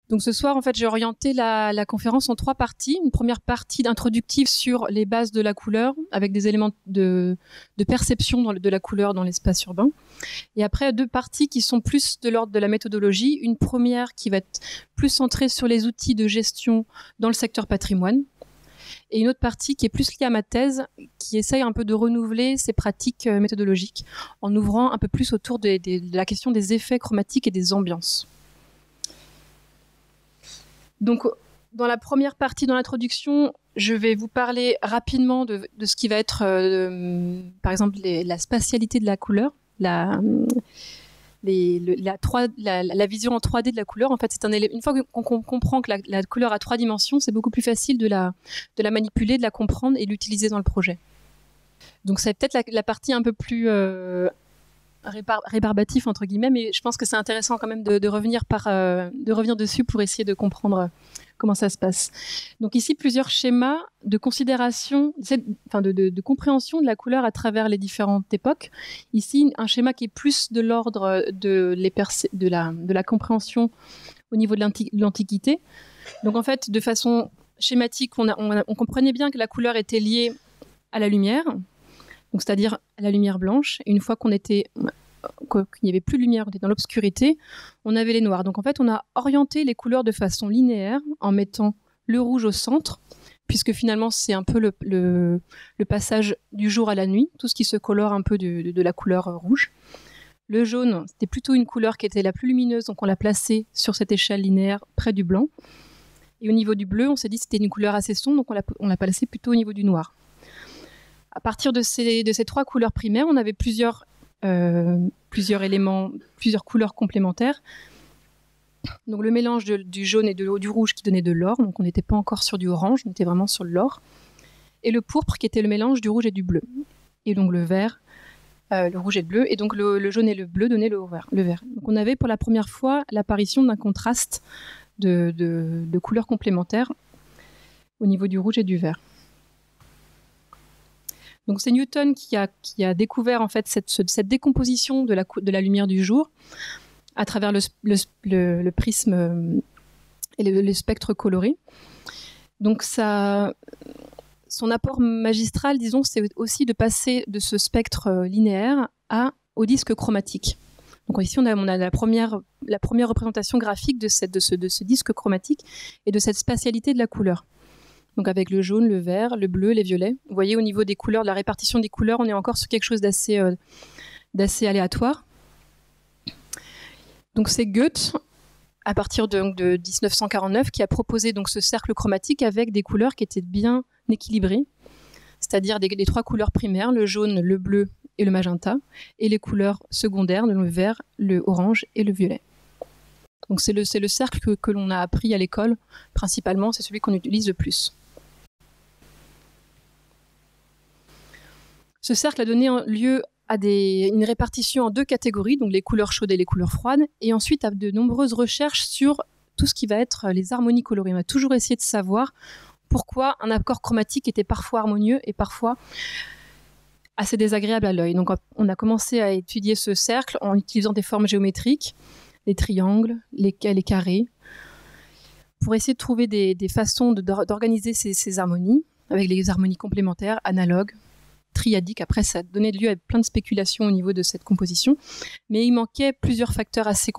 Donc ce soir, en fait, j'ai orienté la conférence en 3 parties. Une première partie introductive sur les bases de la couleur, avec des éléments de perception de la couleur dans l'espace urbain. Et après, 2 parties qui sont plus de l'ordre de la méthodologie. Une première qui va être plus centrée sur les outils de gestion dans le secteur patrimoine. Et une autre partie qui est plus liée à ma thèse, qui essaye un peu de renouveler ces pratiques méthodologiques en ouvrant un peu plus autour de la question des effets chromatiques et des ambiances. Donc, dans la première partie, dans l'introduction, je vais vous parler rapidement de ce qui va être, par exemple, la spatialité de la couleur, la vision en 3D de la couleur. En fait, une fois qu'on comprend que la couleur a 3 dimensions, c'est beaucoup plus facile de la manipuler, de la comprendre et de l'utiliser dans le projet. Donc, c'est peut-être la partie un peu plus rébarbatif entre guillemets, mais je pense que c'est intéressant quand même de revenir dessus pour essayer de comprendre comment ça se passe. Donc ici, plusieurs schémas de considération, de compréhension de la couleur à travers les différentes époques. Ici, un schéma qui est plus de l'ordre de la compréhension au niveau de l'Antiquité. Donc en fait, de façon schématique, on comprenait bien que la couleur était liée à la lumière, donc c'est-à-dire à la lumière blanche. Et une fois qu'il n'y avait plus de lumière, on était dans l'obscurité, on avait les noirs. Donc en fait, on a orienté les couleurs de façon linéaire en mettant le rouge au centre, puisque finalement c'est un peu le passage du jour à la nuit, tout ce qui se colore un peu de la couleur rouge. Le jaune, c'était plutôt une couleur qui était la plus lumineuse, donc on l'a placée sur cette échelle linéaire près du blanc. Et au niveau du bleu, on s'est dit que c'était une couleur assez sombre, donc on l'a placée plutôt au niveau du noir. À partir de ces 3 couleurs primaires, on avait plusieurs éléments, plusieurs couleurs complémentaires. Donc le mélange du jaune et du rouge qui donnait de l'or, donc on n'était pas encore sur du orange, on était vraiment sur l'or. Et le pourpre qui était le mélange du rouge et du bleu. Et donc le vert, le rouge et le bleu, et donc le jaune et le bleu donnaient le vert. Donc on avait pour la première fois l'apparition d'un contraste de couleurs complémentaires au niveau du rouge et du vert. Donc c'est Newton qui a découvert en fait cette décomposition de la lumière du jour à travers le prisme et le spectre coloré. Donc son apport magistral, disons, c'est aussi de passer de ce spectre linéaire au disque chromatique. Donc ici on a la première représentation graphique de ce disque chromatique et de cette spatialité de la couleur. Donc avec le jaune, le vert, le bleu, les violets. Vous voyez, au niveau des couleurs, de la répartition des couleurs, on est encore sur quelque chose d'assez aléatoire. Donc c'est Goethe, à partir de 1949, qui a proposé donc ce cercle chromatique avec des couleurs qui étaient bien équilibrées, c'est-à-dire les 3 couleurs primaires, le jaune, le bleu et le magenta, et les couleurs secondaires, le vert, le orange et le violet. Donc c'est le cercle que l'on a appris à l'école, principalement, c'est celui qu'on utilise le plus. Ce cercle a donné lieu à une répartition en 2 catégories, donc les couleurs chaudes et les couleurs froides, et ensuite à de nombreuses recherches sur tout ce qui va être les harmonies colorées. On a toujours essayé de savoir pourquoi un accord chromatique était parfois harmonieux et parfois assez désagréable à l'œil. Donc on a commencé à étudier ce cercle en utilisant des formes géométriques, les triangles, les carrés, pour essayer de trouver des façons d'organiser ces harmonies, avec les harmonies complémentaires, analogues, triadiques. Après, ça a donné lieu à plein de spéculations au niveau de cette composition, mais il manquait plusieurs facteurs assez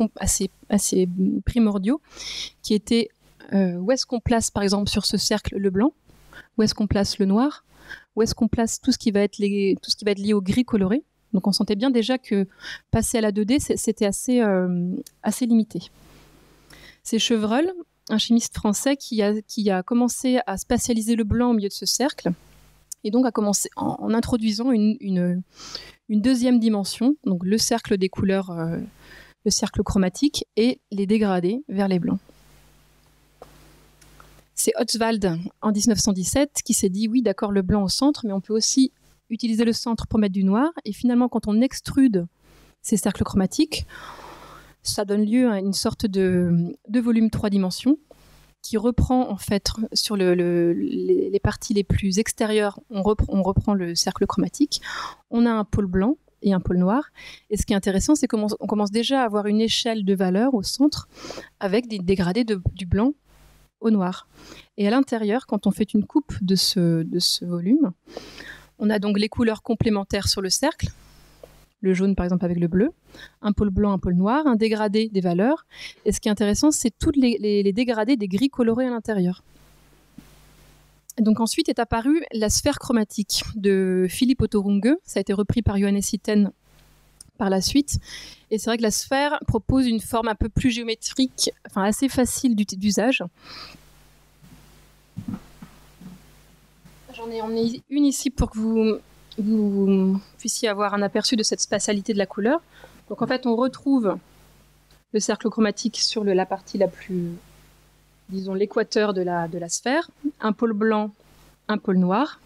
primordiaux, qui étaient où est-ce qu'on place, par exemple, sur ce cercle le blanc, où est-ce qu'on place le noir, où est-ce qu'on place tout ce qui va être lié au gris coloré. Donc on sentait bien déjà que passer à la 2D, c'était assez limité. C'est Chevreul, un chimiste français, qui a commencé à spatialiser le blanc au milieu de ce cercle, et donc a commencé en introduisant une deuxième dimension, donc le cercle des couleurs, le cercle chromatique, et les dégradés vers les blancs. C'est Ostwald, en 1917, qui s'est dit, oui, d'accord, le blanc au centre, mais on peut aussi utiliser le centre pour mettre du noir. Et finalement, quand on extrude ces cercles chromatiques, ça donne lieu à une sorte de volume 3 dimensions qui reprend, en fait, sur les parties les plus extérieures, on reprend le cercle chromatique. On a un pôle blanc et un pôle noir. Et ce qui est intéressant, c'est qu'on commence déjà à avoir une échelle de valeurs au centre avec des dégradés du blanc au noir. Et à l'intérieur, quand on fait une coupe de ce volume, on a donc les couleurs complémentaires sur le cercle, le jaune par exemple avec le bleu, un pôle blanc, un pôle noir, un dégradé des valeurs. Et ce qui est intéressant, c'est tous les dégradés des gris colorés à l'intérieur. Et donc ensuite est apparue la sphère chromatique de Philippe Otto Runge. Ça a été repris par Johannes Itten par la suite. Et c'est vrai que la sphère propose une forme un peu plus géométrique, enfin assez facile d'usage. J'en ai emmené une ici pour que vous puissiez avoir un aperçu de cette spatialité de la couleur. Donc en fait, on retrouve le cercle chromatique sur la partie la plus, disons, l'équateur de la sphère, un pôle blanc, un pôle noir.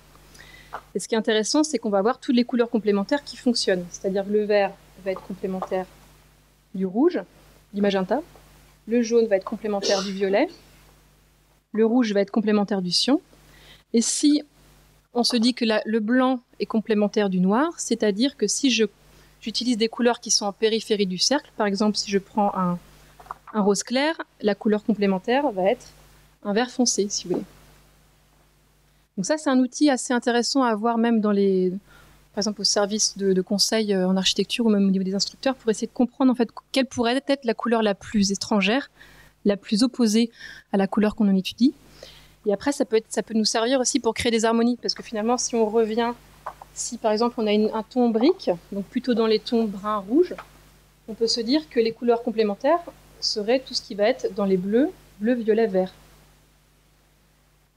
Et ce qui est intéressant, c'est qu'on va avoir toutes les couleurs complémentaires qui fonctionnent. C'est-à-dire que le vert va être complémentaire du rouge, du magenta, le jaune va être complémentaire du violet, le rouge va être complémentaire du cyan. Et si on se dit que le blanc est complémentaire du noir, c'est-à-dire que si j'utilise des couleurs qui sont en périphérie du cercle, par exemple si je prends un rose clair, la couleur complémentaire va être un vert foncé, si vous voulez. Donc ça, c'est un outil assez intéressant à avoir même par exemple au service de conseil en architecture ou même au niveau des instructeurs pour essayer de comprendre en fait quelle pourrait être la couleur la plus étrangère, la plus opposée à la couleur qu'on en étudie. Et après, ça peut nous servir aussi pour créer des harmonies, parce que finalement, si on revient, si par exemple on a un ton brique, donc plutôt dans les tons brun-rouge, on peut se dire que les couleurs complémentaires seraient tout ce qui va être dans les bleus, violet, vert.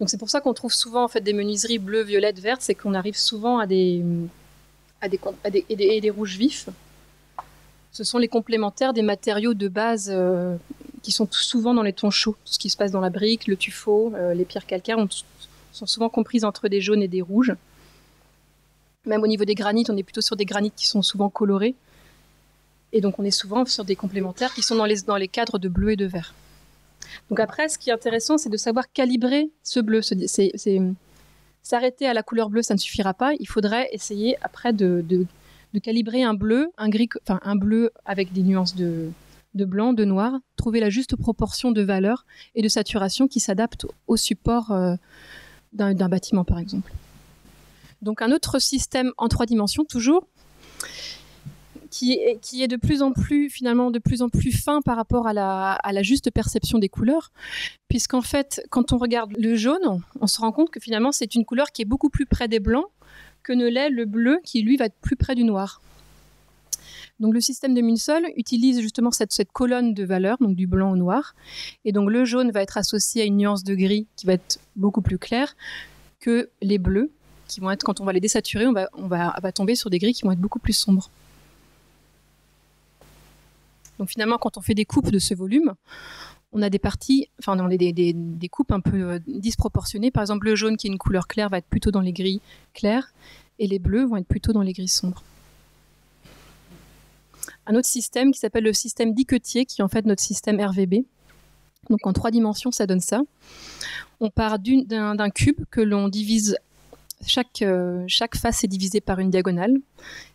Donc c'est pour ça qu'on trouve souvent en fait des menuiseries bleues, violettes, vertes, c'est qu'on arrive souvent à des rouges vifs. Ce sont les complémentaires des matériaux de base qui sont souvent dans les tons chauds. Tout ce qui se passe dans la brique, le tuffeau, les pierres calcaires sont souvent comprises entre des jaunes et des rouges. Même au niveau des granites, on est plutôt sur des granites qui sont souvent colorés. Et donc on est souvent sur des complémentaires qui sont dans les cadres de bleu et de vert. Donc après, ce qui est intéressant, c'est de savoir calibrer ce bleu. S'arrêter à la couleur bleue, ça ne suffira pas. Il faudrait essayer après de calibrer un bleu, un bleu avec des nuances de blanc, de noir, trouver la juste proportion de valeur et de saturation qui s'adapte au support d'un bâtiment, par exemple. Donc un autre système en 3 dimensions, toujours, qui est de plus en plus fin par rapport à la juste perception des couleurs, puisqu'en fait, quand on regarde le jaune, on se rend compte que finalement, c'est une couleur qui est beaucoup plus près des blancs que ne l'est le bleu, qui lui va être plus près du noir. Donc le système de Munsell utilise justement cette colonne de valeurs, donc du blanc au noir, et donc le jaune va être associé à une nuance de gris qui va être beaucoup plus claire que les bleus, qui vont être, quand on va les désaturer, on va tomber sur des gris qui vont être beaucoup plus sombres. Donc finalement, quand on fait des coupes de ce volume, on a des parties, des coupes un peu disproportionnées. Par exemple, le jaune, qui est une couleur claire, va être plutôt dans les gris clairs, et les bleus vont être plutôt dans les gris sombres. Un autre système qui s'appelle le système Diquetier, qui est en fait notre système RVB. Donc en 3 dimensions, ça donne ça. On part d'un cube que l'on divise, chaque face est divisée par une diagonale,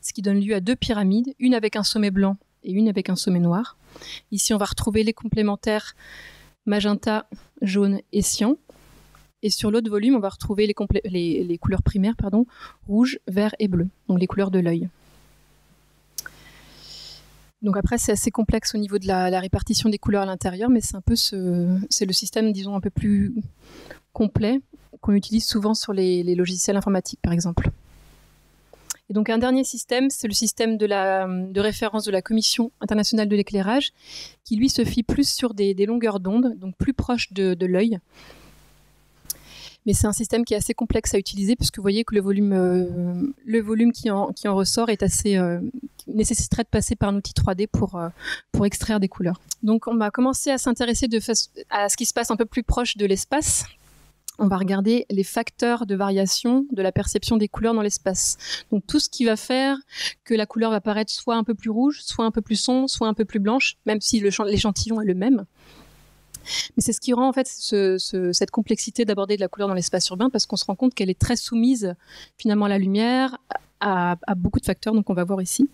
ce qui donne lieu à 2 pyramides, une avec un sommet blanc et une avec un sommet noir. Ici, on va retrouver les complémentaires magenta, jaune et cyan. Et sur l'autre volume, on va retrouver les couleurs primaires, rouge, vert et bleu, donc les couleurs de l'œil. Donc après, c'est assez complexe au niveau de la répartition des couleurs à l'intérieur, mais c'est le système, disons, un peu plus complet qu'on utilise souvent sur les logiciels informatiques, par exemple. Et donc un dernier système, c'est le système de référence de la Commission internationale de l'éclairage, qui lui se fie plus sur des longueurs d'onde, donc plus proches de l'œil. Mais c'est un système qui est assez complexe à utiliser, puisque vous voyez que le volume qui en ressort est assez nécessiterait de passer par un outil 3D pour extraire des couleurs. Donc on va commencer à s'intéresser à ce qui se passe un peu plus proche de l'espace. On va regarder les facteurs de variation de la perception des couleurs dans l'espace. Donc tout ce qui va faire que la couleur va paraître soit un peu plus rouge, soit un peu plus sombre, soit un peu plus blanche, même si l'échantillon est le même. Mais c'est ce qui rend en fait cette complexité d'aborder de la couleur dans l'espace urbain, parce qu'on se rend compte qu'elle est très soumise finalement à la lumière, à beaucoup de facteurs, donc on va voir ici.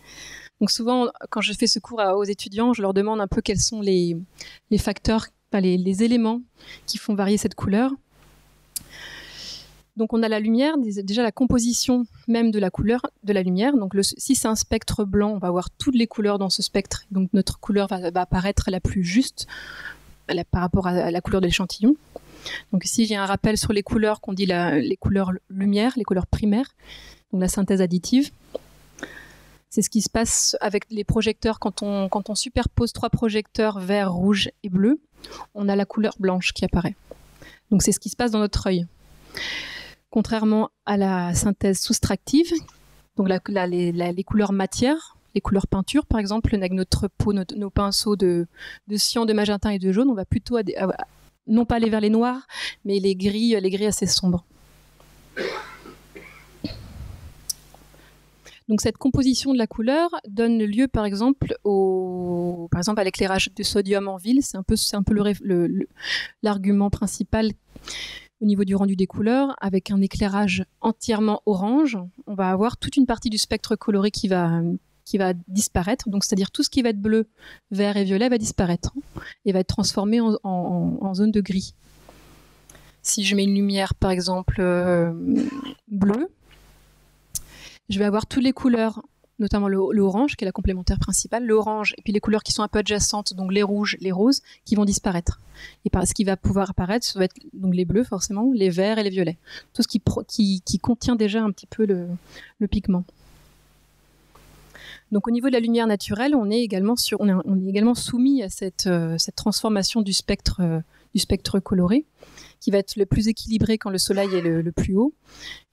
Donc souvent, quand je fais ce cours aux étudiants, je leur demande un peu quels sont les facteurs, les éléments qui font varier cette couleur. Donc on a la lumière, déjà la composition même de la couleur de la lumière. Donc si c'est un spectre blanc, on va avoir toutes les couleurs dans ce spectre. Donc notre couleur va apparaître la plus juste par rapport à la couleur de l'échantillon. Donc ici j'ai un rappel sur les couleurs qu'on dit les couleurs lumière, les couleurs primaires, donc la synthèse additive. C'est ce qui se passe avec les projecteurs quand on superpose 3 projecteurs vert, rouge et bleu, on a la couleur blanche qui apparaît. Donc c'est ce qui se passe dans notre œil. Contrairement à la synthèse soustractive, donc les couleurs matière, les couleurs peinture par exemple, avec notre peau, nos pinceaux de cyan, de magenta et de jaune, on va plutôt non pas aller vers les noirs, mais les gris assez sombres. Donc cette composition de la couleur donne lieu par exemple à l'éclairage de sodium en ville. C'est un peu l'argument principal au niveau du rendu des couleurs. Avec un éclairage entièrement orange, on va avoir toute une partie du spectre coloré qui va disparaître. Donc c'est-à-dire tout ce qui va être bleu, vert et violet va disparaître et va être transformé en zone de gris. Si je mets une lumière par exemple bleue, je vais avoir toutes les couleurs, notamment le orange, qui est la complémentaire principale, l'orange, et puis les couleurs qui sont un peu adjacentes, donc les rouges, les roses, qui vont disparaître. Et ce qui va pouvoir apparaître, ça va être donc les bleus forcément, les verts et les violets. Tout ce qui contient déjà un petit peu le pigment. Donc au niveau de la lumière naturelle, on est également soumis à cette transformation du spectre coloré, qui va être le plus équilibré quand le soleil est le plus haut.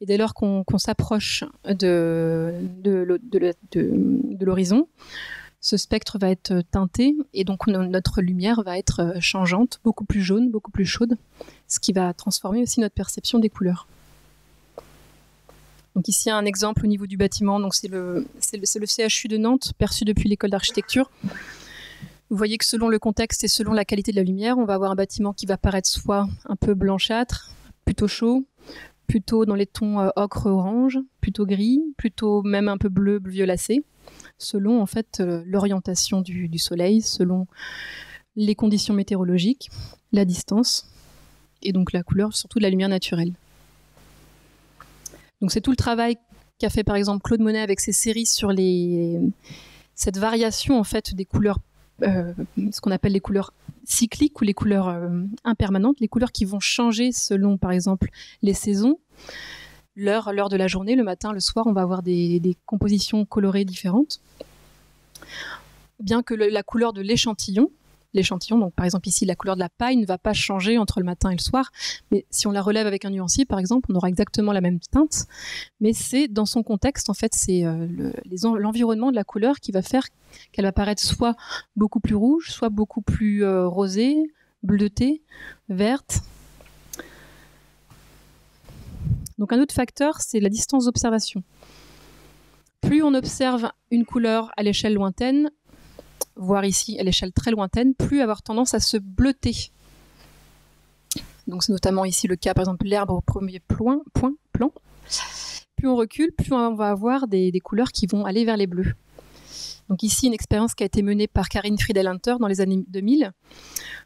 Et dès lors qu'on s'approche de l'horizon, ce spectre va être teinté et donc notre lumière va être changeante, beaucoup plus jaune, beaucoup plus chaude, ce qui va transformer aussi notre perception des couleurs. Donc ici un exemple au niveau du bâtiment, donc c'est le CHU de Nantes, perçu depuis l'école d'architecture. Vous voyez que selon le contexte et selon la qualité de la lumière, on va avoir un bâtiment qui va paraître soit un peu blanchâtre, plutôt chaud, plutôt dans les tons ocre-orange, plutôt gris, plutôt même un peu bleu violacé, selon en fait l'orientation du soleil, selon les conditions météorologiques, la distance et donc la couleur, surtout de la lumière naturelle. Donc c'est tout le travail qu'a fait par exemple Claude Monet avec ses séries sur cette variation en fait des couleurs, ce qu'on appelle les couleurs cycliques ou les couleurs impermanentes, les couleurs qui vont changer selon par exemple les saisons, l'heure de la journée, le matin, le soir, on va avoir des compositions colorées différentes. Bien que la couleur de l'échantillon, donc par exemple ici la couleur de la paille ne va pas changer entre le matin et le soir, mais si on la relève avec un nuancier par exemple, on aura exactement la même teinte, mais c'est dans son contexte en fait, c'est l'environnement de la couleur qui va faire qu'elle va paraître soit beaucoup plus rouge, soit beaucoup plus rosée, bleutée, verte. Donc un autre facteur, c'est la distance d'observation. Plus on observe une couleur à l'échelle lointaine, voire ici à l'échelle très lointaine, plus avoir tendance à se bleuter. Donc c'est notamment ici le cas, par exemple, l'herbe au premier plan. Plus on recule, plus on va avoir des couleurs qui vont aller vers les bleus. Donc ici, une expérience qui a été menée par Karine Friedel-Hunter dans les années 2000,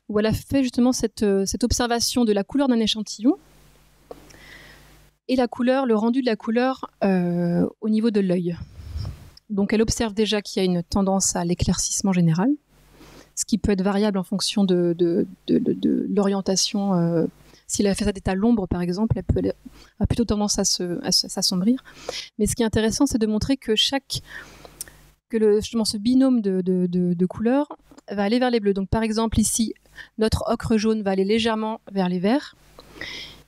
où elle a fait justement cette observation de la couleur d'un échantillon et le rendu de la couleur au niveau de l'œil. Donc elle observe déjà qu'il y a une tendance à l'éclaircissement général, ce qui peut être variable en fonction de l'orientation. Si la façade est à l'ombre, par exemple, elle a plutôt tendance à s'assombrir. Mais ce qui est intéressant, c'est de montrer que justement ce binôme de couleurs va aller vers les bleus. Donc par exemple ici, notre ocre jaune va aller légèrement vers les verts.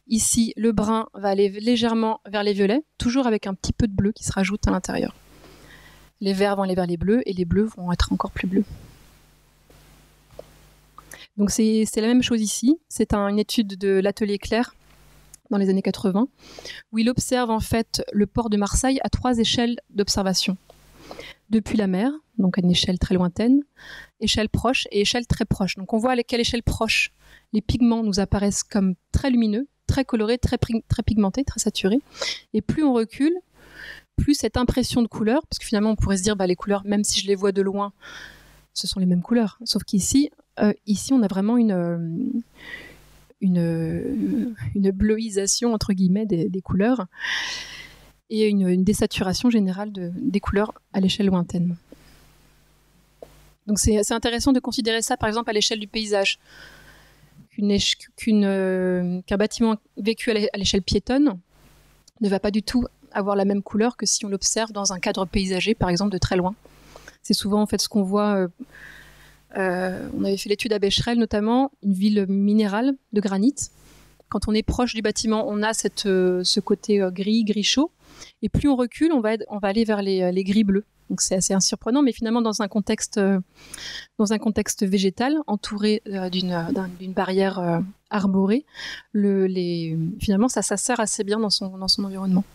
Ici, le brun va aller légèrement vers les violets, toujours avec un petit peu de bleu qui se rajoute à l'intérieur. Les verts vont aller vers les bleus et les bleus vont être encore plus bleus. Donc c'est la même chose ici. C'est une étude de l'atelier Clair dans les années 80, où il observe en fait le port de Marseille à 3 échelles d'observation. Depuis la mer, donc à une échelle très lointaine, échelle proche et échelle très proche. Donc on voit à quelle échelle proche les pigments nous apparaissent comme très lumineux, très colorés, très pigmentés, très saturés. Et plus on recule, plus cette impression de couleur, parce que finalement on pourrait se dire les couleurs, même si je les vois de loin, ce sont les mêmes couleurs. Sauf qu'ici, on a vraiment une bleuisation entre guillemets des couleurs et une désaturation générale des couleurs à l'échelle lointaine. Donc c'est intéressant de considérer ça par exemple à l'échelle du paysage. Qu'un bâtiment vécu à l'échelle piétonne ne va pas du tout avoir la même couleur que si on l'observe dans un cadre paysager, par exemple, de très loin. C'est souvent en fait ce qu'on voit. On avait fait l'étude à Becherel, notamment, une ville minérale de granit. Quand on est proche du bâtiment, on a ce côté gris chaud. Et plus on recule, on va aller vers les gris bleus. Donc c'est assez surprenant, mais finalement dans un contexte végétal, entouré d'une barrière arborée, finalement ça sert assez bien dans son environnement.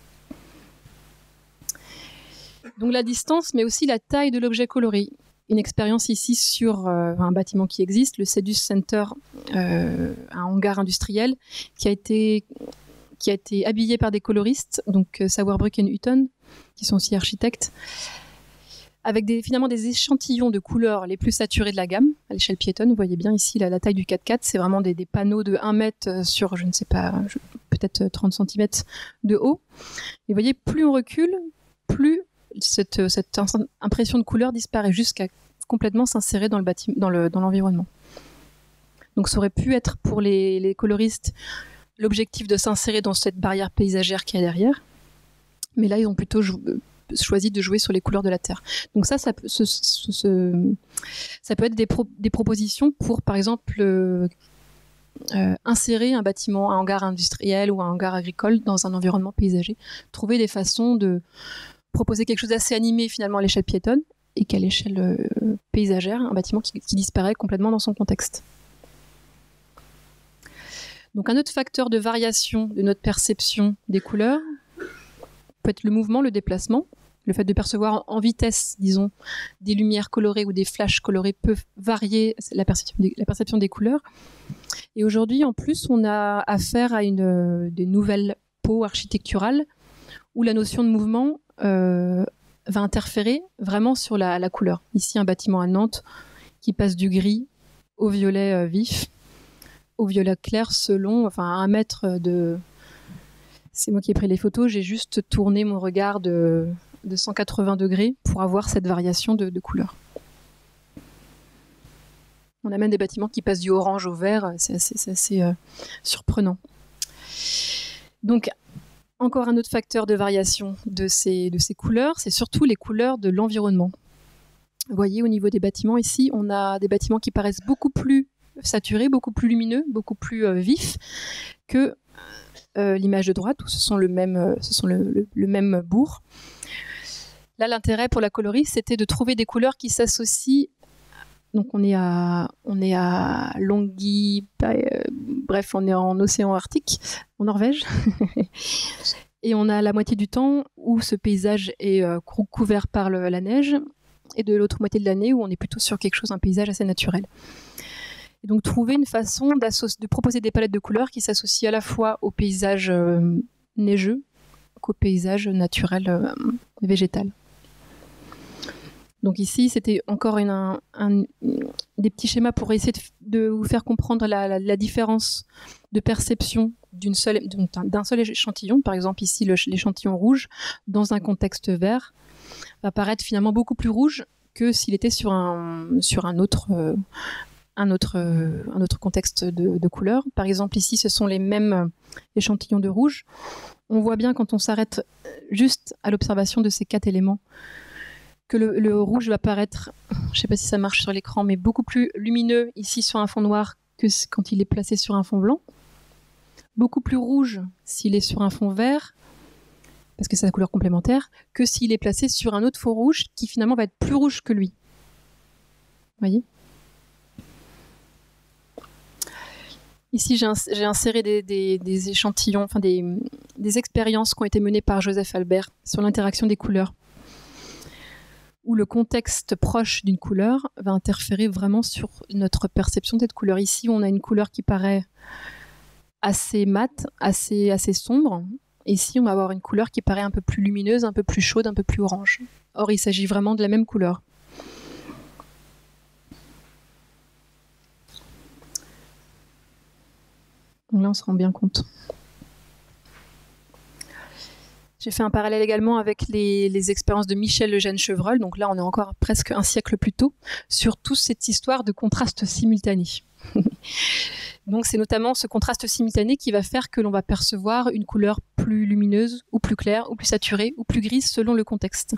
Donc la distance, mais aussi la taille de l'objet coloré. Une expérience ici sur un bâtiment qui existe, le Cedus Center, un hangar industriel qui a été habillé par des coloristes, donc Sauerbruck et Hutton, qui sont aussi architectes, avec finalement des échantillons de couleurs les plus saturées de la gamme à l'échelle piétonne. Vous voyez bien ici la taille du 4x4, c'est vraiment des panneaux de 1 mètre sur, je ne sais pas, peut-être 30 cm de haut. Et vous voyez, plus on recule, plus cette impression de couleur disparaît jusqu'à complètement s'insérer dans l'environnement. Donc ça aurait pu être pour les coloristes l'objectif de s'insérer dans cette barrière paysagère qui est derrière. Mais là, ils ont plutôt choisi de jouer sur les couleurs de la terre. Donc ça peut être des propositions pour, par exemple, insérer un bâtiment, un hangar industriel ou un hangar agricole dans un environnement paysager. Trouver des façons de proposer quelque chose d'assez animé finalement à l'échelle piétonne et qu'à l'échelle paysagère, un bâtiment qui disparaît complètement dans son contexte. Donc un autre facteur de variation de notre perception des couleurs peut être le mouvement, le déplacement. Le fait de percevoir en vitesse, disons, des lumières colorées ou des flashs colorés peut varier la perception des couleurs. Et aujourd'hui, en plus, on a affaire à des nouvelles peaux architecturales où la notion de mouvement va interférer vraiment sur la couleur. Ici, un bâtiment à Nantes qui passe du gris au violet vif, au violet clair selon, à 1 mètre de... C'est moi qui ai pris les photos, j'ai juste tourné mon regard de 180 degrés pour avoir cette variation de couleurs. On a même des bâtiments qui passent du orange au vert, c'est assez surprenant. Donc, encore un autre facteur de variation de ces couleurs, c'est surtout les couleurs de l'environnement. Vous voyez, au niveau des bâtiments, ici, on a des bâtiments qui paraissent beaucoup plus saturés, beaucoup plus lumineux, beaucoup plus vifs que l'image de droite, où ce sont le même bourg. Là, l'intérêt pour la coloriste, c'était de trouver des couleurs qui s'associent. Donc, on est à Longyearbyen, bref, on est en océan Arctique, en Norvège. Et on a la moitié du temps où ce paysage est couvert par la neige, et de l'autre moitié de l'année où on est plutôt sur un paysage assez naturel. Et donc, trouver une façon de proposer des palettes de couleurs qui s'associent à la fois au paysage neigeux qu'au paysage naturel végétal. Donc ici, c'était encore des petits schémas pour essayer de vous faire comprendre la différence de perception d'un seul échantillon. Par exemple, ici, l'échantillon rouge, dans un contexte vert, va paraître finalement beaucoup plus rouge que s'il était sur un autre contexte de couleur. Par exemple, ici, ce sont les mêmes échantillons de rouge. On voit bien quand on s'arrête juste à l'observation de ces 4 éléments que le rouge va paraître, je ne sais pas si ça marche sur l'écran, mais beaucoup plus lumineux ici sur un fond noir que quand il est placé sur un fond blanc. Beaucoup plus rouge s'il est sur un fond vert, parce que c'est sa couleur complémentaire, que s'il est placé sur un autre fond rouge qui finalement va être plus rouge que lui. Vous voyez ? Ici, j'ai inséré des échantillons, des expériences qui ont été menées par Joseph Albert sur l'interaction des couleurs, où le contexte proche d'une couleur va interférer vraiment sur notre perception de cette couleur. Ici, on a une couleur qui paraît assez mate, assez sombre, Et ici, on va avoir une couleur qui paraît un peu plus lumineuse, un peu plus chaude, un peu plus orange. Or, il s'agit vraiment de la même couleur. Donc là, on se rend bien compte. J'ai fait un parallèle également avec les expériences de Michel Eugène-Chevreul. Donc là, on est encore presque un siècle plus tôt, sur toute cette histoire de contraste simultané. Donc c'est notamment ce contraste simultané qui va faire que l'on va percevoir une couleur plus lumineuse, ou plus claire, ou plus saturée, ou plus grise selon le contexte.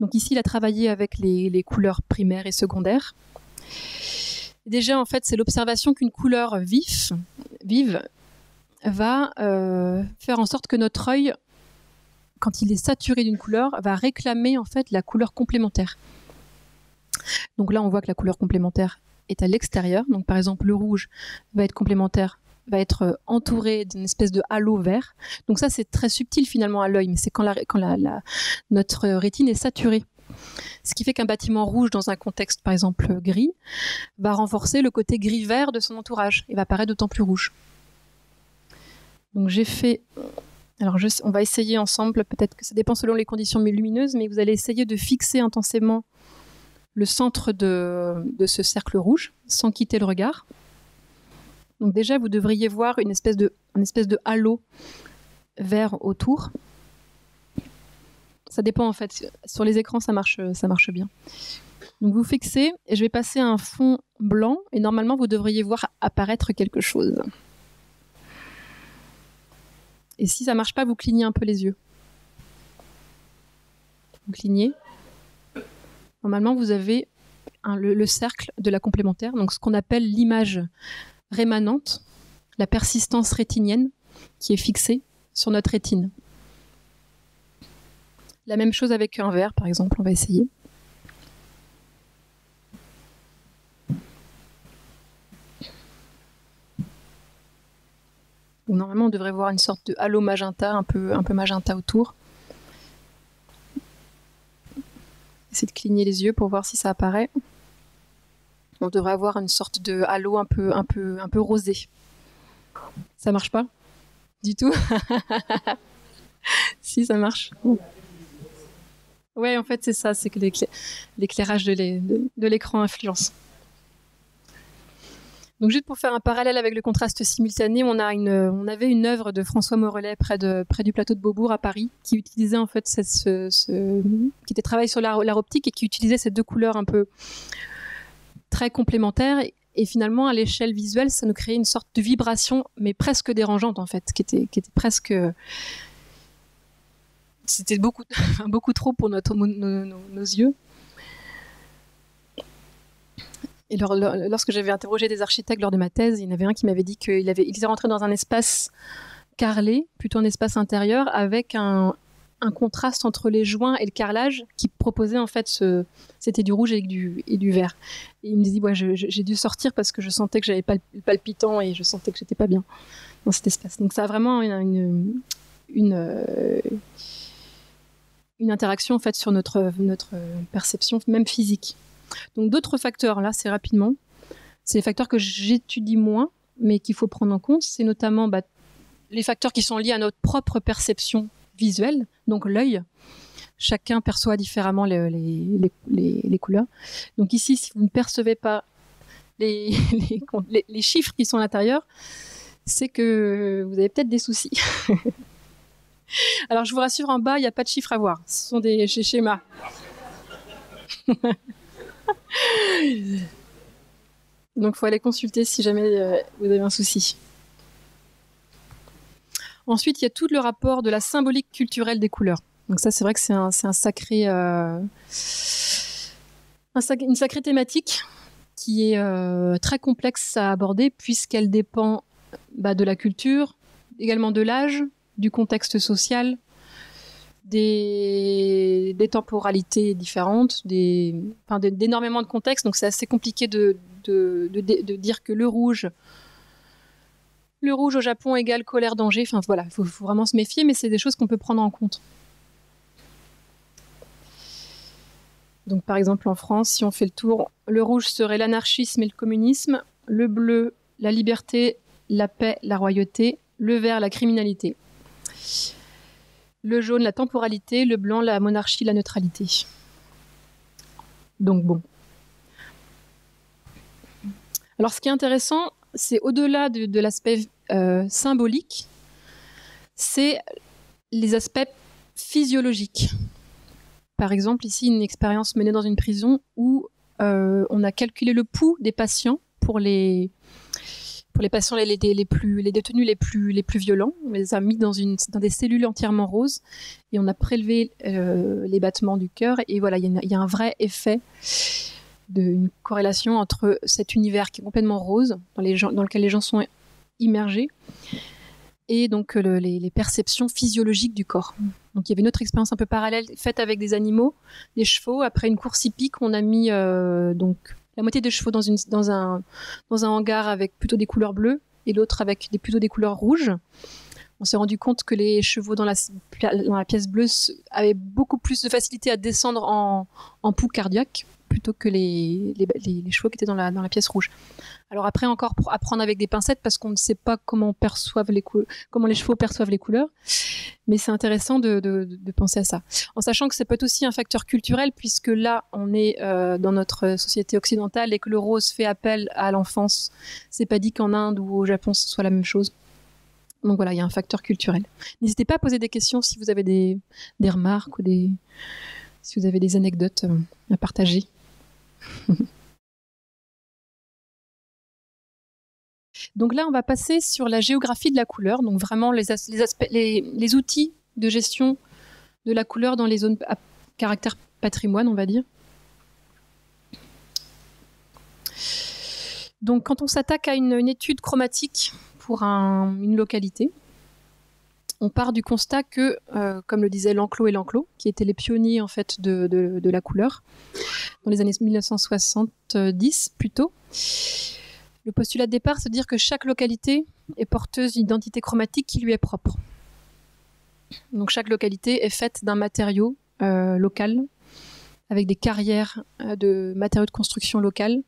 Donc ici, il a travaillé avec les couleurs primaires et secondaires. Déjà, en fait, c'est l'observation qu'une couleur vive va faire en sorte que notre œil, quand il est saturé d'une couleur, va réclamer en fait la couleur complémentaire. Donc là, on voit que la couleur complémentaire est à l'extérieur. Donc par exemple, le rouge va être complémentaire, va être entouré d'une espèce de halo vert. Donc ça, c'est très subtil finalement à l'œil, mais c'est quand notre rétine est saturée. Ce qui fait qu'un bâtiment rouge dans un contexte, par exemple, gris, va renforcer le côté gris-vert de son entourage et va paraître d'autant plus rouge. Donc j'ai fait... Alors on va essayer ensemble, peut-être que ça dépend selon les conditions lumineuses, mais vous allez essayer de fixer intensément le centre de ce cercle rouge sans quitter le regard. Donc déjà, vous devriez voir une espèce de halo vert autour. Ça dépend en fait. Sur les écrans, ça marche bien. Donc vous fixez et je vais passer à un fond blanc et normalement, vous devriez voir apparaître quelque chose. Et si ça ne marche pas, vous clignez un peu les yeux. Vous clignez. Normalement, vous avez le cercle de la complémentaire, donc ce qu'on appelle l'image rémanente, la persistance rétinienne qui est fixée sur notre rétine. La même chose avec un vert, par exemple, on va essayer. Donc, normalement, on devrait voir une sorte de halo magenta, un peu magenta autour. Essayez de cligner les yeux pour voir si ça apparaît. On devrait avoir une sorte de halo un peu rosé. Ça marche pas du tout? Si, ça marche. Ouais, en fait, c'est ça, c'est que l'éclairage de l'écran influence. Donc, juste pour faire un parallèle avec le contraste simultané, on avait une œuvre de François Morellet près du plateau de Beaubourg à Paris, qui utilisait en fait qui était travaillé sur l'art optique et qui utilisait ces deux couleurs un peu très complémentaires. Et finalement, à l'échelle visuelle, ça nous créait une sorte de vibration, mais presque dérangeante en fait, qui était presque... C'était beaucoup trop pour nos yeux. Et lorsque j'avais interrogé des architectes lors de ma thèse, il y en avait un qui m'avait dit qu'il était rentré dans un espace carrelé, plutôt un espace intérieur, avec un contraste entre les joints et le carrelage qui proposait en fait c'était du rouge et du vert. Et il me dit j'ai dû sortir parce que je sentais que j'avais pas le palpitant et je sentais que j'étais pas bien dans cet espace. Donc ça a vraiment une interaction en fait sur notre perception même physique. Donc d'autres facteurs, là c'est rapidement, c'est les facteurs que j'étudie moins mais qu'il faut prendre en compte, c'est notamment les facteurs qui sont liés à notre propre perception visuelle, donc l'œil. Chacun perçoit différemment les couleurs. Donc ici, si vous ne percevez pas les chiffres qui sont à l'intérieur, c'est que vous avez peut-être des soucis. Alors je vous rassure, en bas, il n'y a pas de chiffres à voir. Ce sont des schémas. Donc il faut aller consulter si jamais vous avez un souci. Ensuite, il y a tout le rapport de la symbolique culturelle des couleurs. Donc ça, c'est vrai que c'est une sacrée thématique qui est très complexe à aborder puisqu'elle dépend de la culture, également de l'âge, du contexte social, des temporalités différentes, d'énormément de contextes. Donc c'est assez compliqué de dire que le rouge au Japon égale colère, danger. Enfin voilà, il faut vraiment se méfier, mais c'est des choses qu'on peut prendre en compte. Donc par exemple en France, si on fait le tour, le rouge serait l'anarchisme et le communisme, le bleu, la liberté, la paix, la royauté, le vert, la criminalité. Le jaune, la temporalité. Le blanc, la monarchie, la neutralité. Donc bon. Alors ce qui est intéressant, c'est au-delà de l'aspect symbolique, c'est les aspects physiologiques. Par exemple, ici, une expérience menée dans une prison où on a calculé le pouls des patients pour les patients, les détenus les plus violents. On les a mis dans des cellules entièrement roses et on a prélevé les battements du cœur. Et voilà, il y a un vrai effet une corrélation entre cet univers qui est complètement rose, dans lequel les gens sont immergés, et donc les perceptions physiologiques du corps. Donc il y avait une autre expérience un peu parallèle faite avec des animaux, des chevaux. Après une course hippique, on a mis donc la moitié des chevaux dans un hangar avec plutôt des couleurs bleues et l'autre avec plutôt des couleurs rouges. On s'est rendu compte que les chevaux dans la pièce bleue avaient beaucoup plus de facilité à descendre en pouls cardiaque plutôt que les chevaux qui étaient dans la pièce rouge. Alors après, encore pour apprendre avec des pincettes, parce qu'on ne sait pas comment les chevaux perçoivent les couleurs, mais c'est intéressant de penser à ça. En sachant que ça peut être aussi un facteur culturel, puisque là, on est dans notre société occidentale et que le rose fait appel à l'enfance. C'est pas dit qu'en Inde ou au Japon, ce soit la même chose. Donc voilà, il y a un facteur culturel. N'hésitez pas à poser des questions si vous avez des remarques ou si vous avez des anecdotes à partager. Donc là, on va passer sur la géographie de la couleur, donc vraiment les outils de gestion de la couleur dans les zones à caractère patrimoine, on va dire. Donc quand on s'attaque à une étude chromatique pour une localité, on part du constat que, comme le disaient Lanclos et Lanclos, qui étaient les pionniers en fait de la couleur, dans les années 1970 plutôt, le postulat de départ, c'est de dire que chaque localité est porteuse d'une identité chromatique qui lui est propre. Donc chaque localité est faite d'un matériau local, avec des carrières de matériaux de construction locales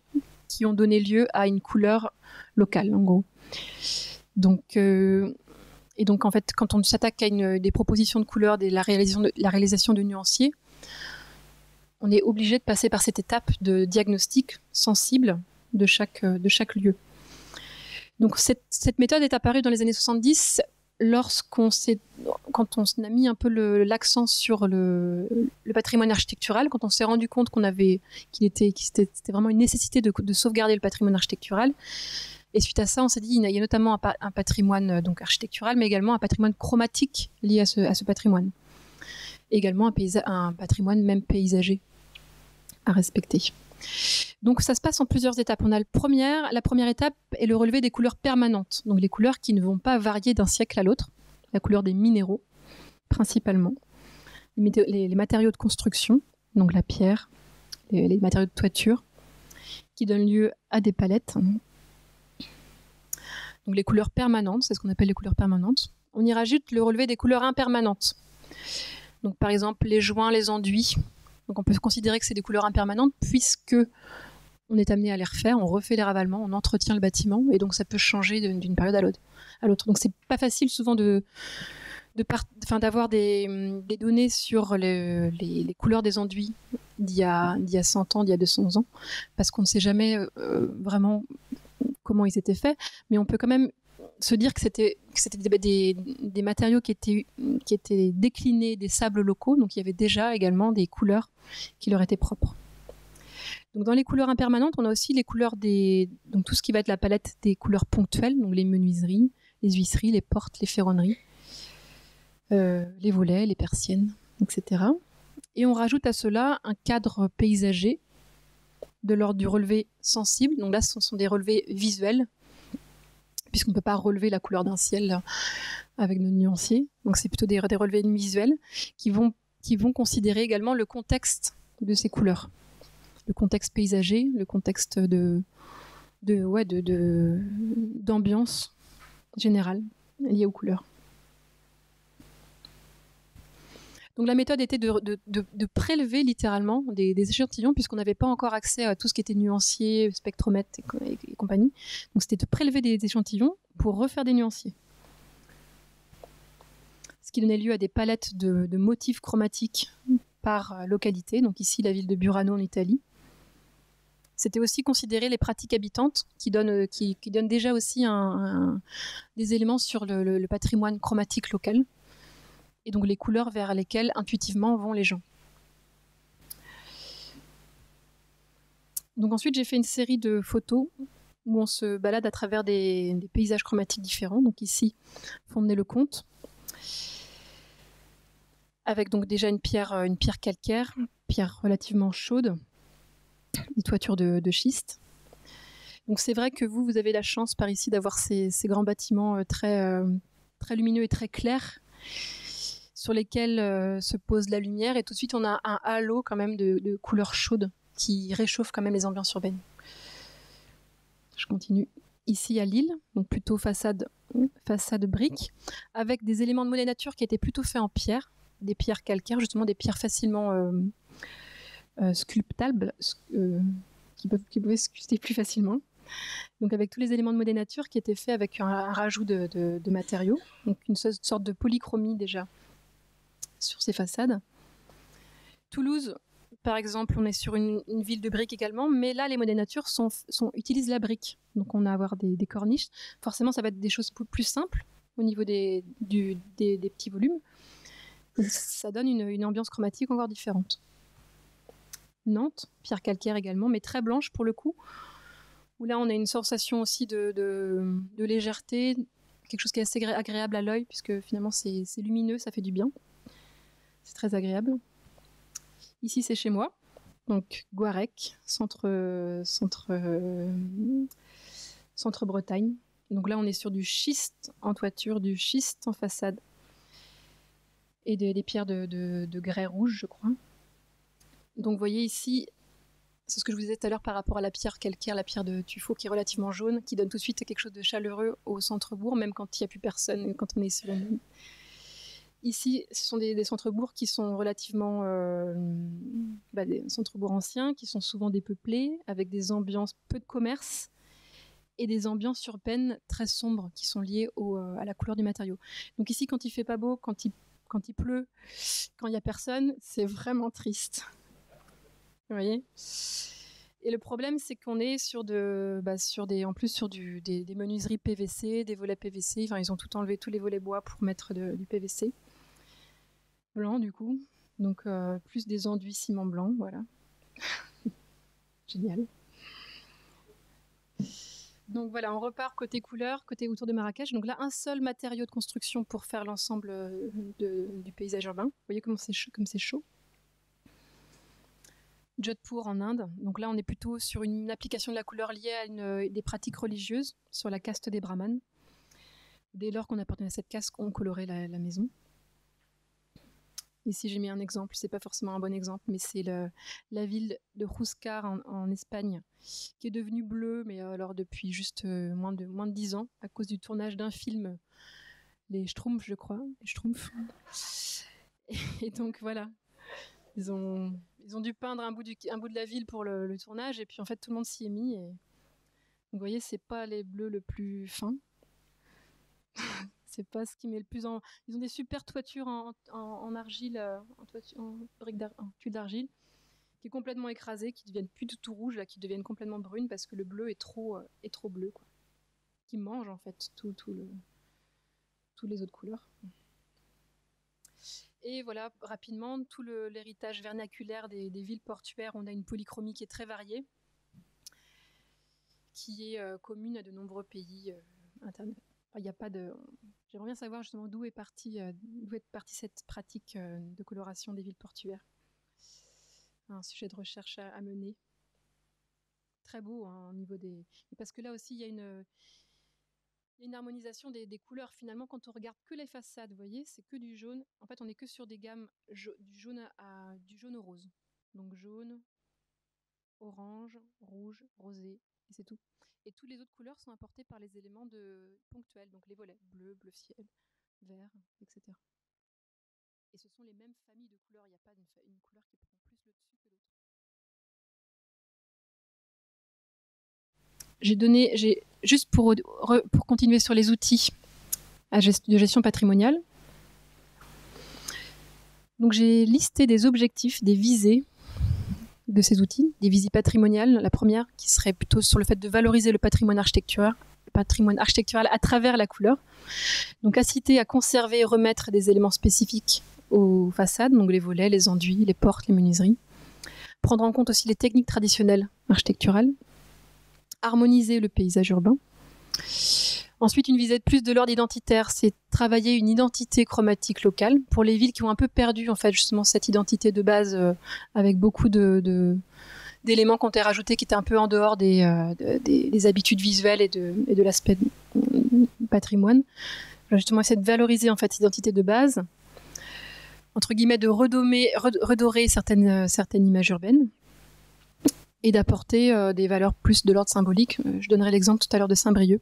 qui ont donné lieu à une couleur locale, en gros. Donc, et donc, en fait, quand on s'attaque à des propositions de couleurs, la réalisation de nuanciers, on est obligé de passer par cette étape de diagnostic sensible de chaque lieu. Donc, cette méthode est apparue dans les années 70 quand on a mis un peu l'accent sur le patrimoine architectural, quand on s'est rendu compte que c'était vraiment une nécessité de sauvegarder le patrimoine architectural. Et suite à ça, on s'est dit il y a notamment un patrimoine donc architectural, mais également un patrimoine chromatique lié à ce patrimoine. Et également un patrimoine même paysager à respecter. Donc ça se passe en plusieurs étapes. La première étape est le relevé des couleurs permanentes, donc les couleurs qui ne vont pas varier d'un siècle à l'autre, la couleur des minéraux principalement, les matériaux de construction, donc la pierre, les matériaux de toiture, qui donnent lieu à des palettes. Donc les couleurs permanentes, c'est ce qu'on appelle les couleurs permanentes. On y rajoute le relevé des couleurs impermanentes. Donc par exemple les joints, les enduits. Donc on peut considérer que c'est des couleurs impermanentes puisque on est amené à les refaire, on refait les ravalements, on entretient le bâtiment et donc ça peut changer d'une période à l'autre. Donc c'est pas facile souvent d'avoir des données sur les couleurs des enduits d'il y a 100 ans, d'il y a 200 ans, parce qu'on ne sait jamais vraiment comment ils étaient faits, mais on peut quand même se dire que c'était des matériaux qui étaient déclinés des sables locaux, donc il y avait déjà également des couleurs qui leur étaient propres. Donc dans les couleurs impermanentes, on a aussi les couleurs donc tout ce qui va être la palette des couleurs ponctuelles, donc les menuiseries, les huisseries, les portes, les ferronneries, les volets, les persiennes, etc. Et on rajoute à cela un cadre paysager de l'ordre du relevé sensible. Donc là, ce sont des relevés visuels, puisqu'on ne peut pas relever la couleur d'un ciel avec nos nuanciers. Donc c'est plutôt des relevés visuels qui vont considérer également le contexte de ces couleurs. Le contexte paysager, le contexte d'ambiance générale liée aux couleurs. Donc la méthode était de prélever littéralement des échantillons, puisqu'on n'avait pas encore accès à tout ce qui était nuancier, spectromètre et compagnie. Donc c'était de prélever des échantillons pour refaire des nuanciers. ce qui donnait lieu à des palettes de motifs chromatiques par localité. Donc ici, la ville de Burano en Italie. C'était aussi considérer les pratiques habitantes qui donnent déjà aussi des éléments sur le patrimoine chromatique local et donc les couleurs vers lesquelles intuitivement vont les gens. Donc ensuite, j'ai fait une série de photos où on se balade à travers des paysages chromatiques différents. Donc ici, Fontenay-le-Comte, avec donc déjà une pierre calcaire, pierre relativement chaude, des toitures de schiste. Donc c'est vrai que vous avez la chance par ici d'avoir ces grands bâtiments très lumineux et très clairs sur lesquels se pose la lumière, et tout de suite on a un halo quand même de couleurs chaudes qui réchauffe quand même les ambiances urbaines. Je continue. Ici à Lille, donc plutôt façade brique, avec des éléments de monnaie nature qui étaient plutôt faits en pierre, des pierres calcaires, justement des pierres facilement sculptables, qui pouvaient sculpter plus facilement. Donc avec tous les éléments de monnaie nature qui étaient faits avec un rajout de matériaux, donc une sorte de polychromie déjà sur ces façades. Toulouse, par exemple, on est sur une ville de briques également, mais là, les monnaies nature utilisent la brique. Donc, on va avoir des corniches. Forcément, ça va être des choses plus simples au niveau des petits volumes. Ça donne une ambiance chromatique encore différente. Nantes, pierre calcaire également, mais très blanche pour le coup, où là, on a une sensation aussi de légèreté, quelque chose qui est assez agréable à l'œil, puisque finalement, c'est lumineux, ça fait du bien. C'est très agréable. Ici, c'est chez moi, donc Guarec, centre-Bretagne. Donc là, on est sur du schiste en toiture, du schiste en façade, et des pierres de grès rouge, je crois. Donc vous voyez ici, c'est ce que je vous disais tout à l'heure par rapport à la pierre calcaire, la pierre de tuffeau qui est relativement jaune, qui donne tout de suite quelque chose de chaleureux au centre-bourg, même quand il n'y a plus personne, quand on est sur une... Ici, ce sont des centres-bourgs qui sont relativement des centres-bourgs anciens, qui sont souvent dépeuplés, avec des ambiances peu de commerce et des ambiances urbaines très sombres qui sont liées à la couleur du matériau. Donc ici, quand il fait pas beau, quand il pleut, quand il n'y a personne, c'est vraiment triste. Vous voyez ? Et le problème, c'est qu'on est sur des menuiseries PVC, des volets PVC. Enfin, ils ont tout enlevé, tous les volets bois pour mettre du PVC. Blanc du coup, donc plus des enduits ciment blanc, voilà. Génial. Donc voilà, on repart côté couleur, côté autour de Marrakech. Donc là, un seul matériau de construction pour faire l'ensemble du paysage urbain. Vous voyez comme c'est chaud. Jodhpur en Inde. Donc là, on est plutôt sur une application de la couleur liée à des pratiques religieuses, sur la caste des brahmanes. Dès lors qu'on appartenait à cette caste, on colorait la maison. Ici, j'ai mis un exemple, c'est pas forcément un bon exemple, mais c'est la ville de Huáscar en Espagne, qui est devenue bleue, mais alors depuis juste moins de 10 ans, à cause du tournage d'un film, les Schtroumpfs, je crois, les Schtroumpfs. Et donc voilà, ils ont dû peindre un bout de la ville pour le tournage, et puis en fait tout le monde s'y est mis. Et... Donc, vous voyez, c'est pas les bleus le plus fin. C'est pas ce qui met le plus en... Ils ont des super toitures en argile, en tuile d'argile, qui est complètement écrasée, qui deviennent plus tout rouge, là, qui deviennent complètement brunes parce que le bleu est trop bleu, quoi. Qui mange en fait toutes les autres couleurs. Et voilà, rapidement, tout l'héritage vernaculaire des villes portuaires, on a une polychromie qui est très variée, qui est commune à de nombreux pays internationaux. Il n'y a pas de... J'aimerais bien savoir justement d'où est partie cette pratique de coloration des villes portuaires. Un sujet de recherche à mener. Très beau au niveau des... Parce que là aussi, il y a une harmonisation des couleurs. Finalement, quand on regarde que les façades, vous voyez, c'est que du jaune. En fait, on n'est que sur des gammes du jaune au rose. Donc jaune, orange, rouge, rosé, et c'est tout. Et toutes les autres couleurs sont apportées par les éléments ponctuels, donc les volets, bleu ciel, vert, etc. Et ce sont les mêmes familles de couleurs, il n'y a pas une couleur qui prend plus le dessus que l'autre. J'ai juste pour continuer sur les outils de gestion patrimoniale, Donc j'ai listé des objectifs, des visées de ces outils, des visées patrimoniales. La première qui serait plutôt sur le fait de valoriser le patrimoine architectural à travers la couleur. Donc inciter à conserver et remettre des éléments spécifiques aux façades, donc les volets, les enduits, les portes, les menuiseries. Prendre en compte aussi les techniques traditionnelles architecturales. Harmoniser le paysage urbain. Ensuite, une visée de plus de l'ordre identitaire, c'est travailler une identité chromatique locale pour les villes qui ont un peu perdu en fait justement cette identité de base avec beaucoup d'éléments qui ont été rajoutés qui étaient un peu en dehors des habitudes visuelles et de l'aspect patrimoine. Justement, essayer de valoriser en fait cette identité de base, entre guillemets, de redorer certaines images urbaines et d'apporter des valeurs plus de l'ordre symbolique. Je donnerai l'exemple tout à l'heure de Saint-Brieuc.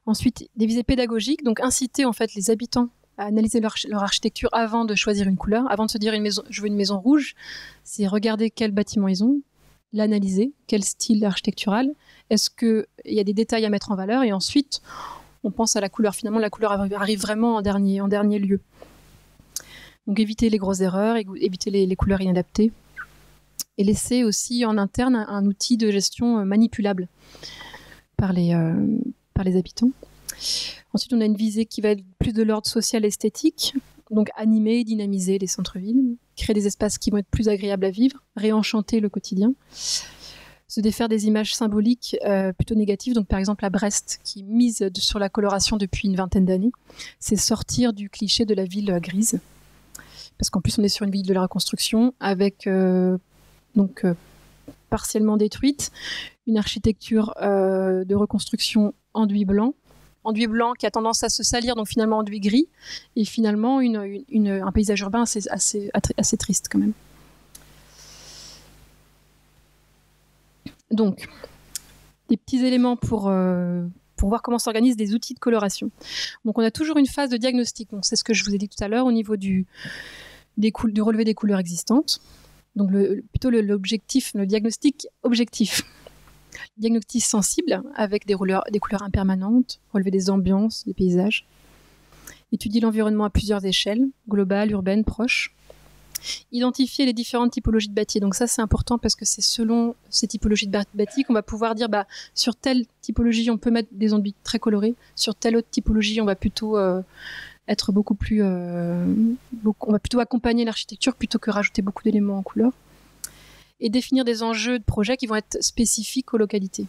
Ensuite, des visées pédagogiques, donc inciter en fait les habitants à analyser leur architecture avant de choisir une couleur, avant de se dire je veux une maison rouge, c'est regarder quel bâtiment ils ont, l'analyser, quel style architectural, est-ce qu'il y a des détails à mettre en valeur, et ensuite on pense à la couleur. Finalement, la couleur arrive vraiment en dernier lieu. Donc éviter les grosses erreurs, éviter les couleurs inadaptées, et laisser aussi en interne un outil de gestion manipulable par les habitants. Ensuite, on a une visée qui va être plus de l'ordre social et esthétique, donc animer, dynamiser les centres-villes, créer des espaces qui vont être plus agréables à vivre, réenchanter le quotidien, se défaire des images symboliques plutôt négatives. Donc par exemple à Brest, qui mise sur la coloration depuis une vingtaine d'années, c'est sortir du cliché de la ville grise, parce qu'en plus on est sur une ville de la reconstruction avec partiellement détruite, une architecture de reconstruction enduit blanc qui a tendance à se salir, donc finalement enduit gris, et finalement un paysage urbain assez triste quand même. Donc, des petits éléments pour voir comment s'organisent des outils de coloration. Donc on a toujours une phase de diagnostic, donc c'est ce que je vous ai dit tout à l'heure au niveau du relevé des couleurs existantes. Donc l'objectif, le diagnostic objectif. Diagnostic sensible avec des couleurs impermanentes, relever des ambiances, des paysages. Étudier l'environnement à plusieurs échelles, globale, urbaine, proche. Identifier les différentes typologies de bâtis. Donc ça, c'est important parce que c'est selon ces typologies de bâtis qu'on va pouvoir dire sur telle typologie, on peut mettre des enduits très colorés. Sur telle autre typologie, on va plutôt être beaucoup plus... on va plutôt accompagner l'architecture plutôt que rajouter beaucoup d'éléments en couleur. Et définir des enjeux de projet qui vont être spécifiques aux localités.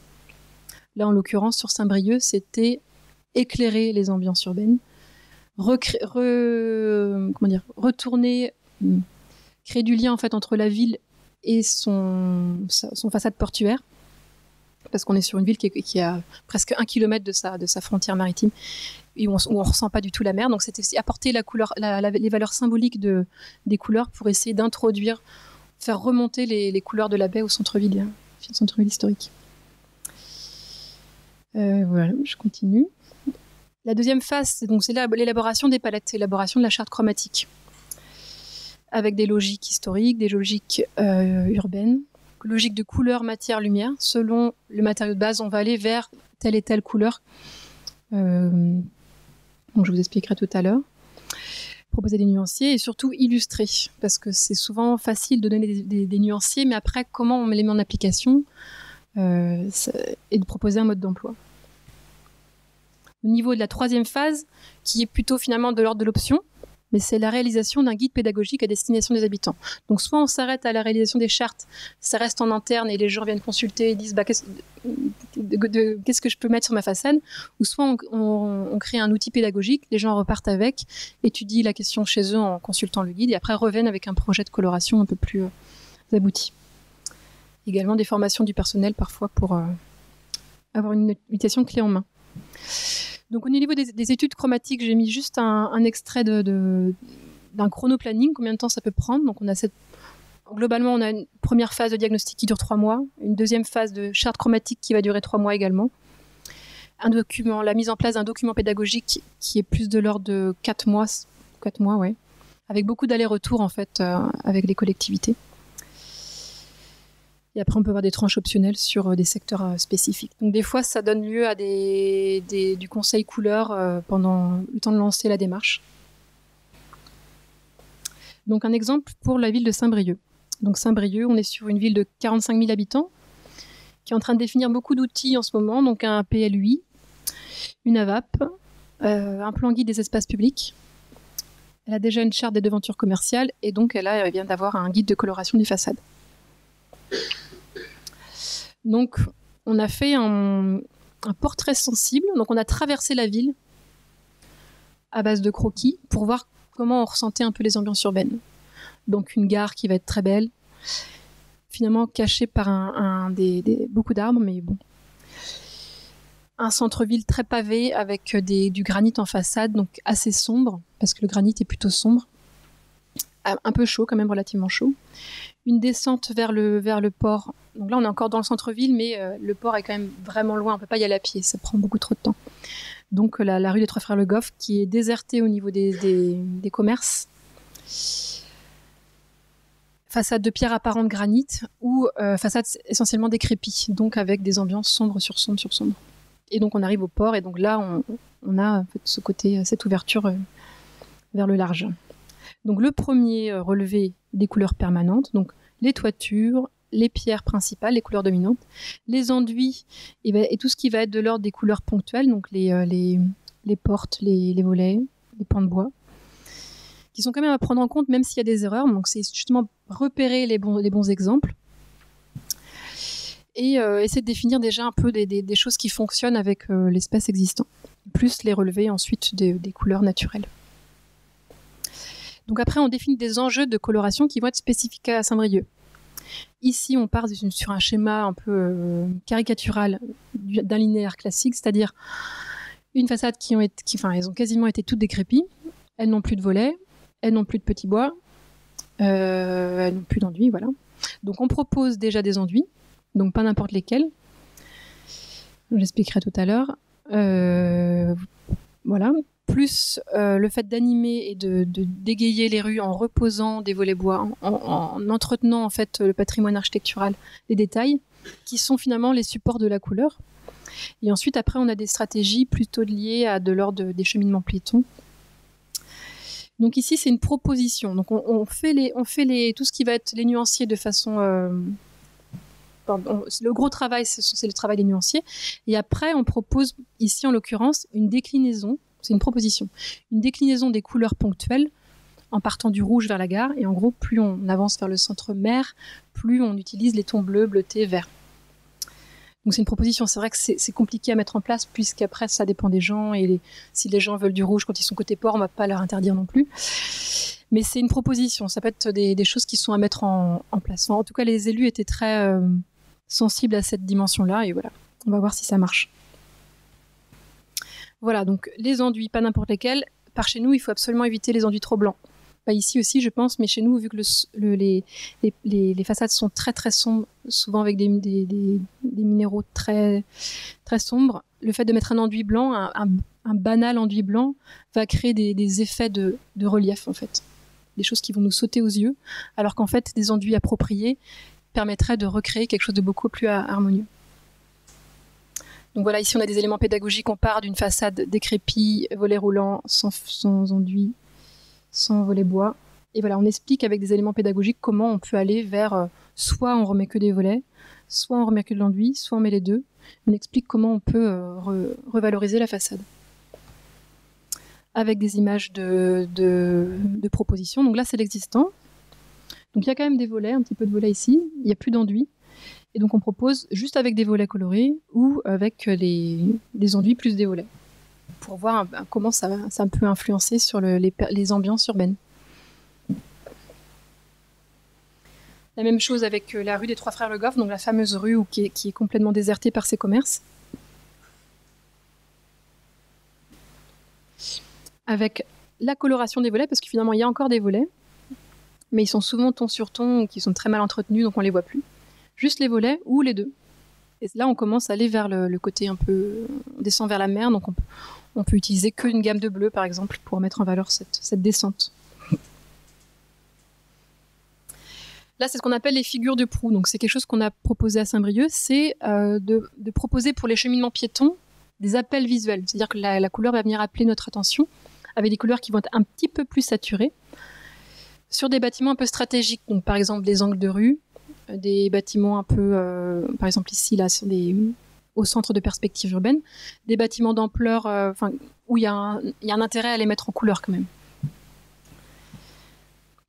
Là, en l'occurrence, sur Saint-Brieuc, c'était éclairer les ambiances urbaines, retourner, créer du lien en fait entre la ville et son façade portuaire, parce qu'on est sur une ville qui a presque 1 kilomètre de sa frontière maritime, et où on ressent pas du tout la mer. Donc c'était aussi apporter les valeurs symboliques des couleurs pour essayer d'introduire, faire remonter les couleurs de la baie au centre-ville historique. Voilà, je continue. La deuxième phase, c'est l'élaboration des palettes, l'élaboration de la charte chromatique, avec des logiques historiques, des logiques urbaines, logique de couleur, matière, lumière. Selon le matériau de base, on va aller vers telle et telle couleur. Donc je vous expliquerai tout à l'heure. Proposer des nuanciers et surtout illustrer, parce que c'est souvent facile de donner des nuanciers, mais après, comment on les met en application et de proposer un mode d'emploi. Au niveau de la troisième phase, qui est plutôt finalement de l'ordre de l'option, mais c'est la réalisation d'un guide pédagogique à destination des habitants. Donc soit on s'arrête à la réalisation des chartes, ça reste en interne et les gens viennent consulter et disent qu'est-ce que je peux mettre sur ma façade, ou soit on crée un outil pédagogique, les gens repartent avec, étudient la question chez eux en consultant le guide et après reviennent avec un projet de coloration un peu plus abouti. Également des formations du personnel parfois pour avoir une utilisation clé en main. Donc au niveau des études chromatiques, j'ai mis juste un extrait d'un chronoplanning, combien de temps ça peut prendre. Donc globalement, on a une première phase de diagnostic qui dure 3 mois, une deuxième phase de charte chromatique qui va durer 3 mois également. La mise en place d'un document pédagogique qui est plus de l'ordre de 4 mois, ouais, avec beaucoup d'allers-retours en fait avec les collectivités. Et après, on peut avoir des tranches optionnelles sur des secteurs spécifiques. Donc, des fois, ça donne lieu à du conseil couleur pendant le temps de lancer la démarche. Donc un exemple pour la ville de Saint-Brieuc. Donc Saint-Brieuc, on est sur une ville de 45 000 habitants qui est en train de définir beaucoup d'outils en ce moment, donc un PLUI, une AVAP, un plan guide des espaces publics. Elle a déjà une charte des devantures commerciales et donc elle vient d'avoir un guide de coloration des façades. Donc on a fait un portrait sensible, donc on a traversé la ville à base de croquis pour voir comment on ressentait un peu les ambiances urbaines. Donc une gare qui va être très belle, finalement cachée par beaucoup d'arbres, mais bon. Un centre-ville très pavé avec du granit en façade, donc assez sombre, parce que le granit est plutôt sombre. Un peu chaud, quand même relativement chaud. Une descente vers le port. Donc là, on est encore dans le centre-ville, mais le port est quand même vraiment loin. On ne peut pas y aller à pied, ça prend beaucoup trop de temps. Donc la rue des Trois Frères Le Goff, qui est désertée au niveau des commerces. Façade de pierre apparente granit ou façade essentiellement décrépie, donc avec des ambiances sombres sur sombre sur sombre. Et donc on arrive au port et donc là on a en fait, ce côté, cette ouverture vers le large. Donc le premier relevé des couleurs permanentes, donc les toitures, les pierres principales, les couleurs dominantes, les enduits et tout ce qui va être de l'ordre des couleurs ponctuelles, donc les portes, les volets, les pans de bois, qui sont quand même à prendre en compte même s'il y a des erreurs. Donc c'est justement repérer les bons exemples et essayer de définir déjà un peu des choses qui fonctionnent avec l'espace existant, plus les relever ensuite des couleurs naturelles. Donc après, on définit des enjeux de coloration qui vont être spécifiques à Saint-Brieuc. Ici, on part sur un schéma un peu caricatural d'un linéaire classique, c'est-à-dire une façade elles ont quasiment été toutes décrépies, elles n'ont plus de volets, elles n'ont plus de petits bois, elles n'ont plus d'enduits, voilà. Donc on propose déjà des enduits, donc pas n'importe lesquels. J'expliquerai tout à l'heure. Voilà. Plus le fait d'animer et de dégayer les rues en reposant des volets bois, en entretenant en fait le patrimoine architectural, les détails, qui sont finalement les supports de la couleur. Et ensuite, après, on a des stratégies plutôt liées à de l'ordre des cheminements piétons. Donc ici, c'est une proposition. Donc on fait tout ce qui va être les nuanciers de façon... le gros travail, c'est le travail des nuanciers. Et après, on propose ici, en l'occurrence, une déclinaison. C'est une proposition. Une déclinaison des couleurs ponctuelles en partant du rouge vers la gare. Et en gros, plus on avance vers le centre-mer, plus on utilise les tons bleus, bleutés, verts. Donc c'est une proposition. C'est vrai que c'est compliqué à mettre en place puisqu'après, ça dépend des gens. Et si les gens veulent du rouge quand ils sont côté port, on ne va pas leur interdire non plus. Mais c'est une proposition. Ça peut être des choses qui sont à mettre en place. En tout cas, les élus étaient très sensibles à cette dimension-là. Et voilà, on va voir si ça marche. Voilà, donc les enduits, pas n'importe lesquels. Par chez nous, il faut absolument éviter les enduits trop blancs. Pas ici aussi, je pense, mais chez nous, vu que les façades sont très très sombres, souvent avec des minéraux très très sombres, le fait de mettre un enduit blanc, un banal enduit blanc, va créer des effets de relief en fait, des choses qui vont nous sauter aux yeux, alors qu'en fait, des enduits appropriés permettraient de recréer quelque chose de beaucoup plus harmonieux. Donc voilà, ici on a des éléments pédagogiques. On part d'une façade décrépie, volet roulant, sans enduit, sans volet bois. Et voilà, on explique avec des éléments pédagogiques comment on peut aller vers soit on remet que des volets, soit on remet que de l'enduit, soit on met les deux. On explique comment on peut revaloriser la façade. Avec des images de propositions. Donc là, c'est l'existant. Donc il y a quand même des volets, un petit peu de volets ici. Il n'y a plus d'enduit. Et donc on propose juste avec des volets colorés ou avec des enduits plus des volets pour voir comment ça peut influencer sur les ambiances urbaines. La même chose avec la rue des Trois Frères Le Goff, donc la fameuse rue qui est complètement désertée par ses commerces. Avec la coloration des volets, parce que finalement il y a encore des volets, mais ils sont souvent ton sur ton ou qui sont très mal entretenus, donc on ne les voit plus. Juste les volets ou les deux. Et là, on commence à aller vers le côté un peu... On descend vers la mer, donc on peut utiliser qu'une gamme de bleu, par exemple, pour mettre en valeur cette descente. Là, c'est ce qu'on appelle les figures de proue. Donc, c'est quelque chose qu'on a proposé à Saint-Brieuc, c'est de proposer pour les cheminements piétons des appels visuels. C'est-à-dire que la couleur va venir appeler notre attention avec des couleurs qui vont être un petit peu plus saturées. sur des bâtiments un peu stratégiques, donc par exemple des angles de rue, des bâtiments un peu, par exemple ici là au centre de perspective urbaine, des bâtiments d'ampleur, où il y a un intérêt à les mettre en couleur quand même,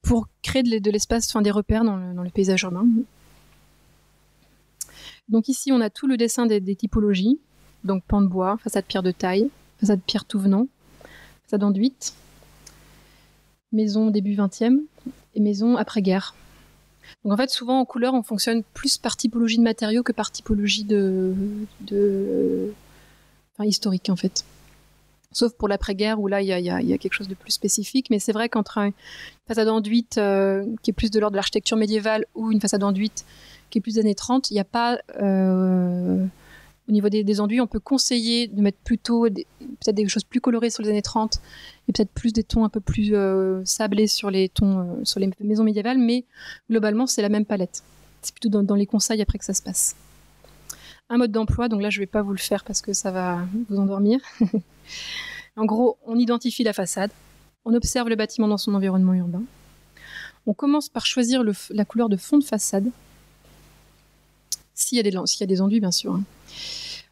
pour créer de l'espace, des repères dans le paysage urbain. Donc ici on a tout le dessin des typologies, donc pan de bois, façade pierre de taille, façade pierre tout venant, façade enduite, maison début 20e et maison après-guerre. Donc en fait, souvent en couleur, on fonctionne plus par typologie de matériaux que par typologie historique en fait. Sauf pour l'après-guerre où là, il y a quelque chose de plus spécifique. Mais c'est vrai qu'entre une façade enduite qui est plus de l'ordre de l'architecture médiévale ou une façade enduite qui est plus des années 30, il n'y a pas... au niveau des enduits, on peut conseiller de mettre plutôt peut-être des choses plus colorées sur les années 30 et peut-être plus des tons un peu plus sablés sur les tons sur les maisons médiévales, mais globalement, c'est la même palette. C'est plutôt dans les conseils après que ça se passe. Un mode d'emploi, donc là, je ne vais pas vous le faire parce que ça va vous endormir. En gros, on identifie la façade, on observe le bâtiment dans son environnement urbain. On commence par choisir la couleur de fond de façade, s'il y a des enduits, bien sûr. Hein.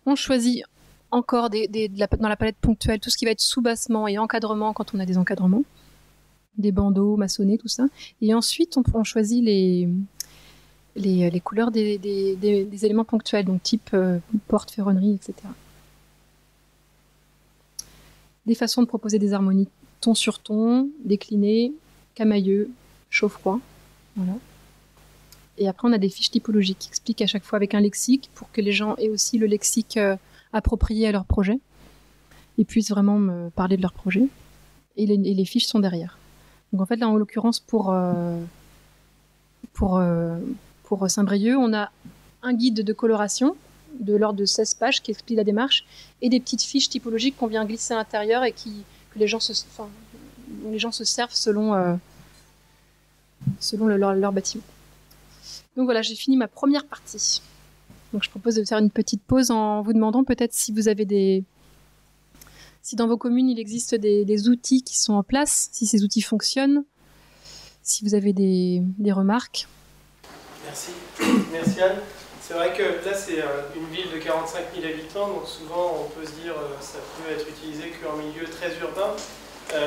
On choisit encore dans la palette ponctuelle tout ce qui va être sous-bassement et encadrement quand on a des encadrements, des bandeaux maçonnés, tout ça. Et ensuite, on choisit les couleurs des éléments ponctuels, donc type porte, ferronnerie, etc. Des façons de proposer des harmonies ton sur ton, décliné, camailleux, chaud-froid. Voilà. Et après, on a des fiches typologiques qui expliquent à chaque fois avec un lexique pour que les gens aient aussi le lexique approprié à leur projet et puissent vraiment me parler de leur projet. Et les fiches sont derrière. Donc en fait, là, en l'occurrence, pour Saint-Brieuc, on a un guide de coloration de l'ordre de 16 pages qui explique la démarche et des petites fiches typologiques qu'on vient glisser à l'intérieur et dont les gens se servent selon leur bâtiment. Donc voilà, j'ai fini ma première partie. Donc je propose de faire une petite pause en vous demandant peut-être si vous avez si dans vos communes il existe des outils qui sont en place, si ces outils fonctionnent, si vous avez des remarques. Merci. Merci Anne. C'est vrai que là c'est une ville de 45 000 habitants, donc souvent on peut se dire ça peut être utilisé qu'en milieu très urbain.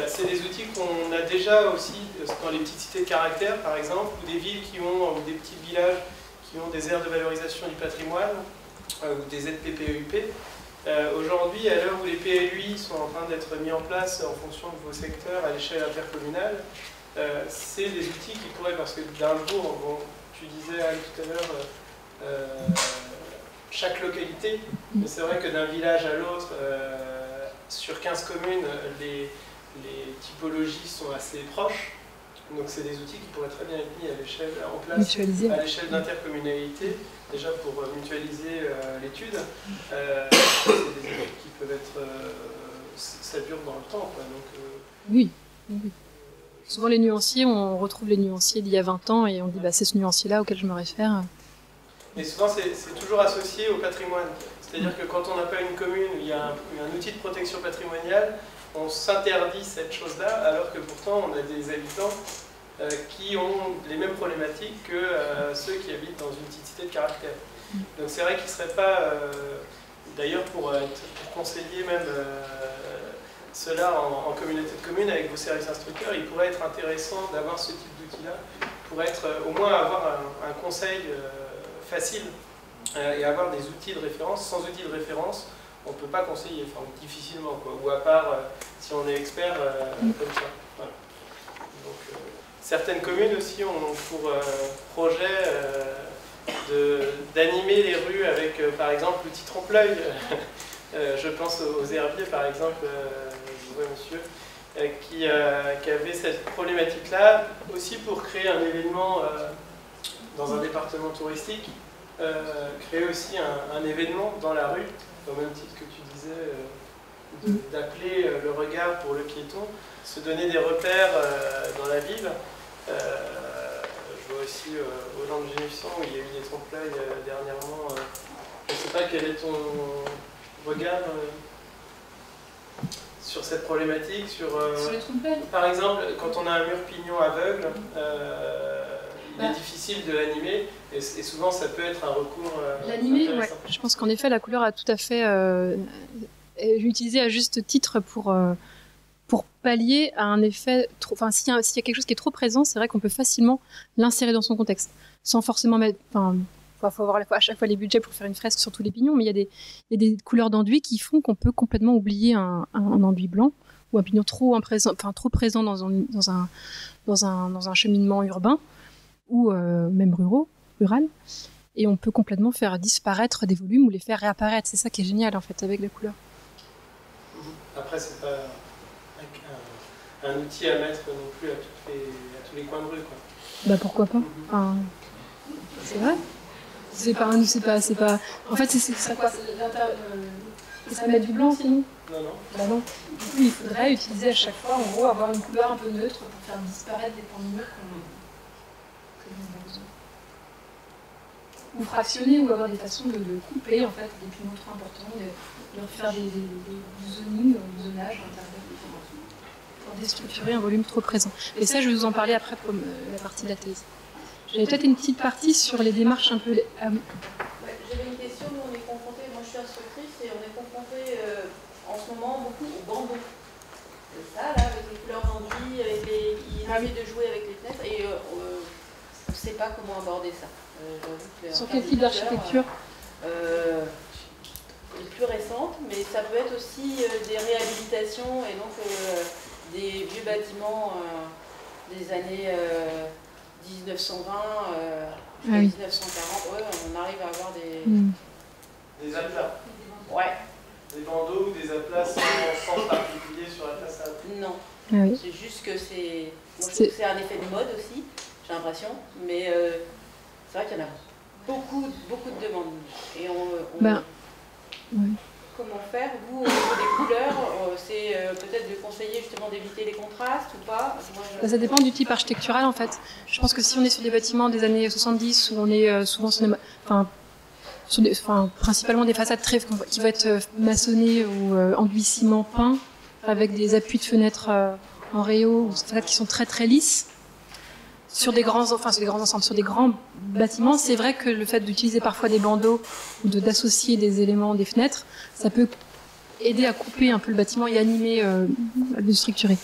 C'est des outils qu'on a déjà aussi dans les petites cités de caractère, par exemple, ou des villes ou des petits villages qui ont des aires de valorisation du patrimoine, ou des ZPPEUP. Aujourd'hui, à l'heure où les PLUI sont en train d'être mis en place en fonction de vos secteurs à l'échelle intercommunale, c'est des outils qui pourraient, parce que d'un bourg, bon, tu disais Anne tout à l'heure, chaque localité, mais c'est vrai que d'un village à l'autre, sur 15 communes, les typologies sont assez proches, donc c'est des outils qui pourraient très bien être mis en place à l'échelle d'intercommunalité, déjà pour mutualiser l'étude. C'est des études qui peuvent être... ça dure dans le temps, quoi, donc, oui. Souvent les nuanciers, on retrouve les nuanciers d'il y a 20 ans et on dit c'est ce nuancier-là auquel je me réfère. Mais souvent c'est toujours associé au patrimoine. C'est-à-dire que quand on n'a pas une commune où il y a un outil de protection patrimoniale, on s'interdit cette chose-là, alors que pourtant on a des habitants qui ont les mêmes problématiques que ceux qui habitent dans une petite cité de caractère. Donc c'est vrai qu'il ne serait pas, d'ailleurs pour conseiller même cela en communauté de communes avec vos services instructeurs, il pourrait être intéressant d'avoir ce type d'outil-là, pour au moins avoir un conseil facile et avoir des outils de référence. Sans outils de référence, on ne peut pas conseiller, enfin difficilement, quoi. Ou à part si on est expert comme ça. Voilà. Donc, certaines communes aussi ont pour projet d'animer les rues avec, par exemple, l'outil trompe-l'œil. Je pense aux herbiers, par exemple, je vois monsieur, qui avait cette problématique-là, aussi pour créer un événement dans un département touristique, créer aussi un événement dans la rue, au même titre que tu disais, d'appeler le regard pour le piéton, se donner des repères dans la ville. Je vois aussi au Land de Génusson où il y a eu des trompe-l'œil dernièrement. Je ne sais pas quel est ton regard. sur cette problématique, sur les trompe-l'œil. par exemple, quand on a un mur pignon aveugle, il est difficile de l'animer, et souvent ça peut être un recours l'animer, ouais. Je pense qu'en effet, la couleur a tout à fait utilisé à juste titre pour pallier à un effet trop. Enfin, s'il y a quelque chose qui est trop présent, c'est vrai qu'on peut facilement l'insérer dans son contexte, sans forcément mettre. Enfin, faut avoir à chaque fois les budgets pour faire une fresque sur tous les pignons, mais il y a des couleurs d'enduit qui font qu'on peut complètement oublier un enduit blanc ou un pignon trop présent dans un cheminement urbain ou même rural, et on peut complètement faire disparaître des volumes ou les faire réapparaître. C'est ça qui est génial en fait avec la couleur. Après, c'est pas un outil à mettre non plus à tous les coins de rue, quoi. Bah pourquoi pas. Enfin, c'est vrai. C'est pas. En fait, c'est ça quoi. C'est ça mettre du blanc sinon. Non. Bah non. Du coup, il faudrait utiliser à chaque fois, en gros, avoir une couleur un peu neutre pour faire disparaître des points de mur que l'on a besoin. Ou fractionner, ou avoir des façons de couper en fait des pignons trop importants, de leur faire du zoning, du zonage pour déstructurer un volume trop présent. Et ça, je vais vous en parler après pour la partie de la thèse. J'avais peut-être une petite partie sur les démarches un peu. Ouais, j'avais une question. Nous, on est confrontés, moi je suis instructrice et on est confrontés en ce moment beaucoup au bandeau. C'est ça, là, avec les couleurs d'enduit, il essaie de jouer avec les fenêtres et on ne sait pas comment aborder ça. Sur quel type d'architecture les plus récentes, mais ça peut être aussi des réhabilitations et donc des vieux bâtiments des années 1920 jusqu'à 1940. Ouais, on arrive à avoir des aplats. Ouais. Des bandeaux ou des aplats sans sens particulier sur la façade. Non. Ah oui. C'est juste que c'est. Moi, je trouve que c'est un effet de mode aussi, j'ai l'impression, mais c'est vrai qu'il y en a beaucoup de demandes. Et oui. Comment faire, vous, au niveau des couleurs, c'est peut-être de conseiller justement d'éviter les contrastes ou pas? Ça dépend du type architectural en fait. Je pense que si on est sur des bâtiments des années 70 où on est souvent sur principalement des façades qui vont être maçonnées ou enduit ciment peint avec des appuis de fenêtres en réaux ou des façades qui sont très très lisses. Sur des grands ensembles, sur des grands bâtiments, c'est vrai que le fait d'utiliser parfois des bandeaux ou d'associer des éléments des fenêtres, ça peut aider à couper un peu le bâtiment et animer, le structurer.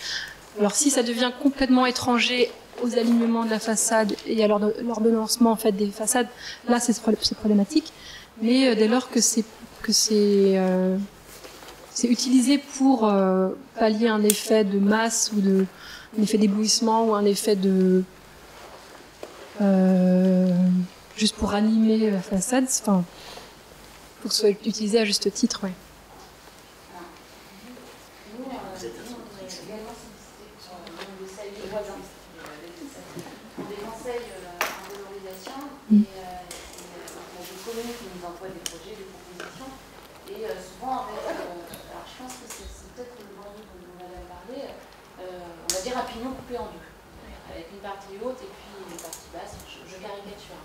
Alors si ça devient complètement étranger aux alignements de la façade et à l'ordonnancement en fait des façades, là c'est problématique. Mais dès lors que c'est utilisé pour pallier un effet de masse ou un effet d'éblouissement ou un effet de juste pour animer la façade, enfin, pour que ce soit utilisé à juste titre, ouais. On des conseils en valorisation et on a des communes qui nous envoient des projets, des propositions et souvent avec, alors je pense que c'est peut-être le bandeau dont on avait parlé, on va dire un pignon coupé en deux, avec une partie haute et puis une partie basse, je caricature.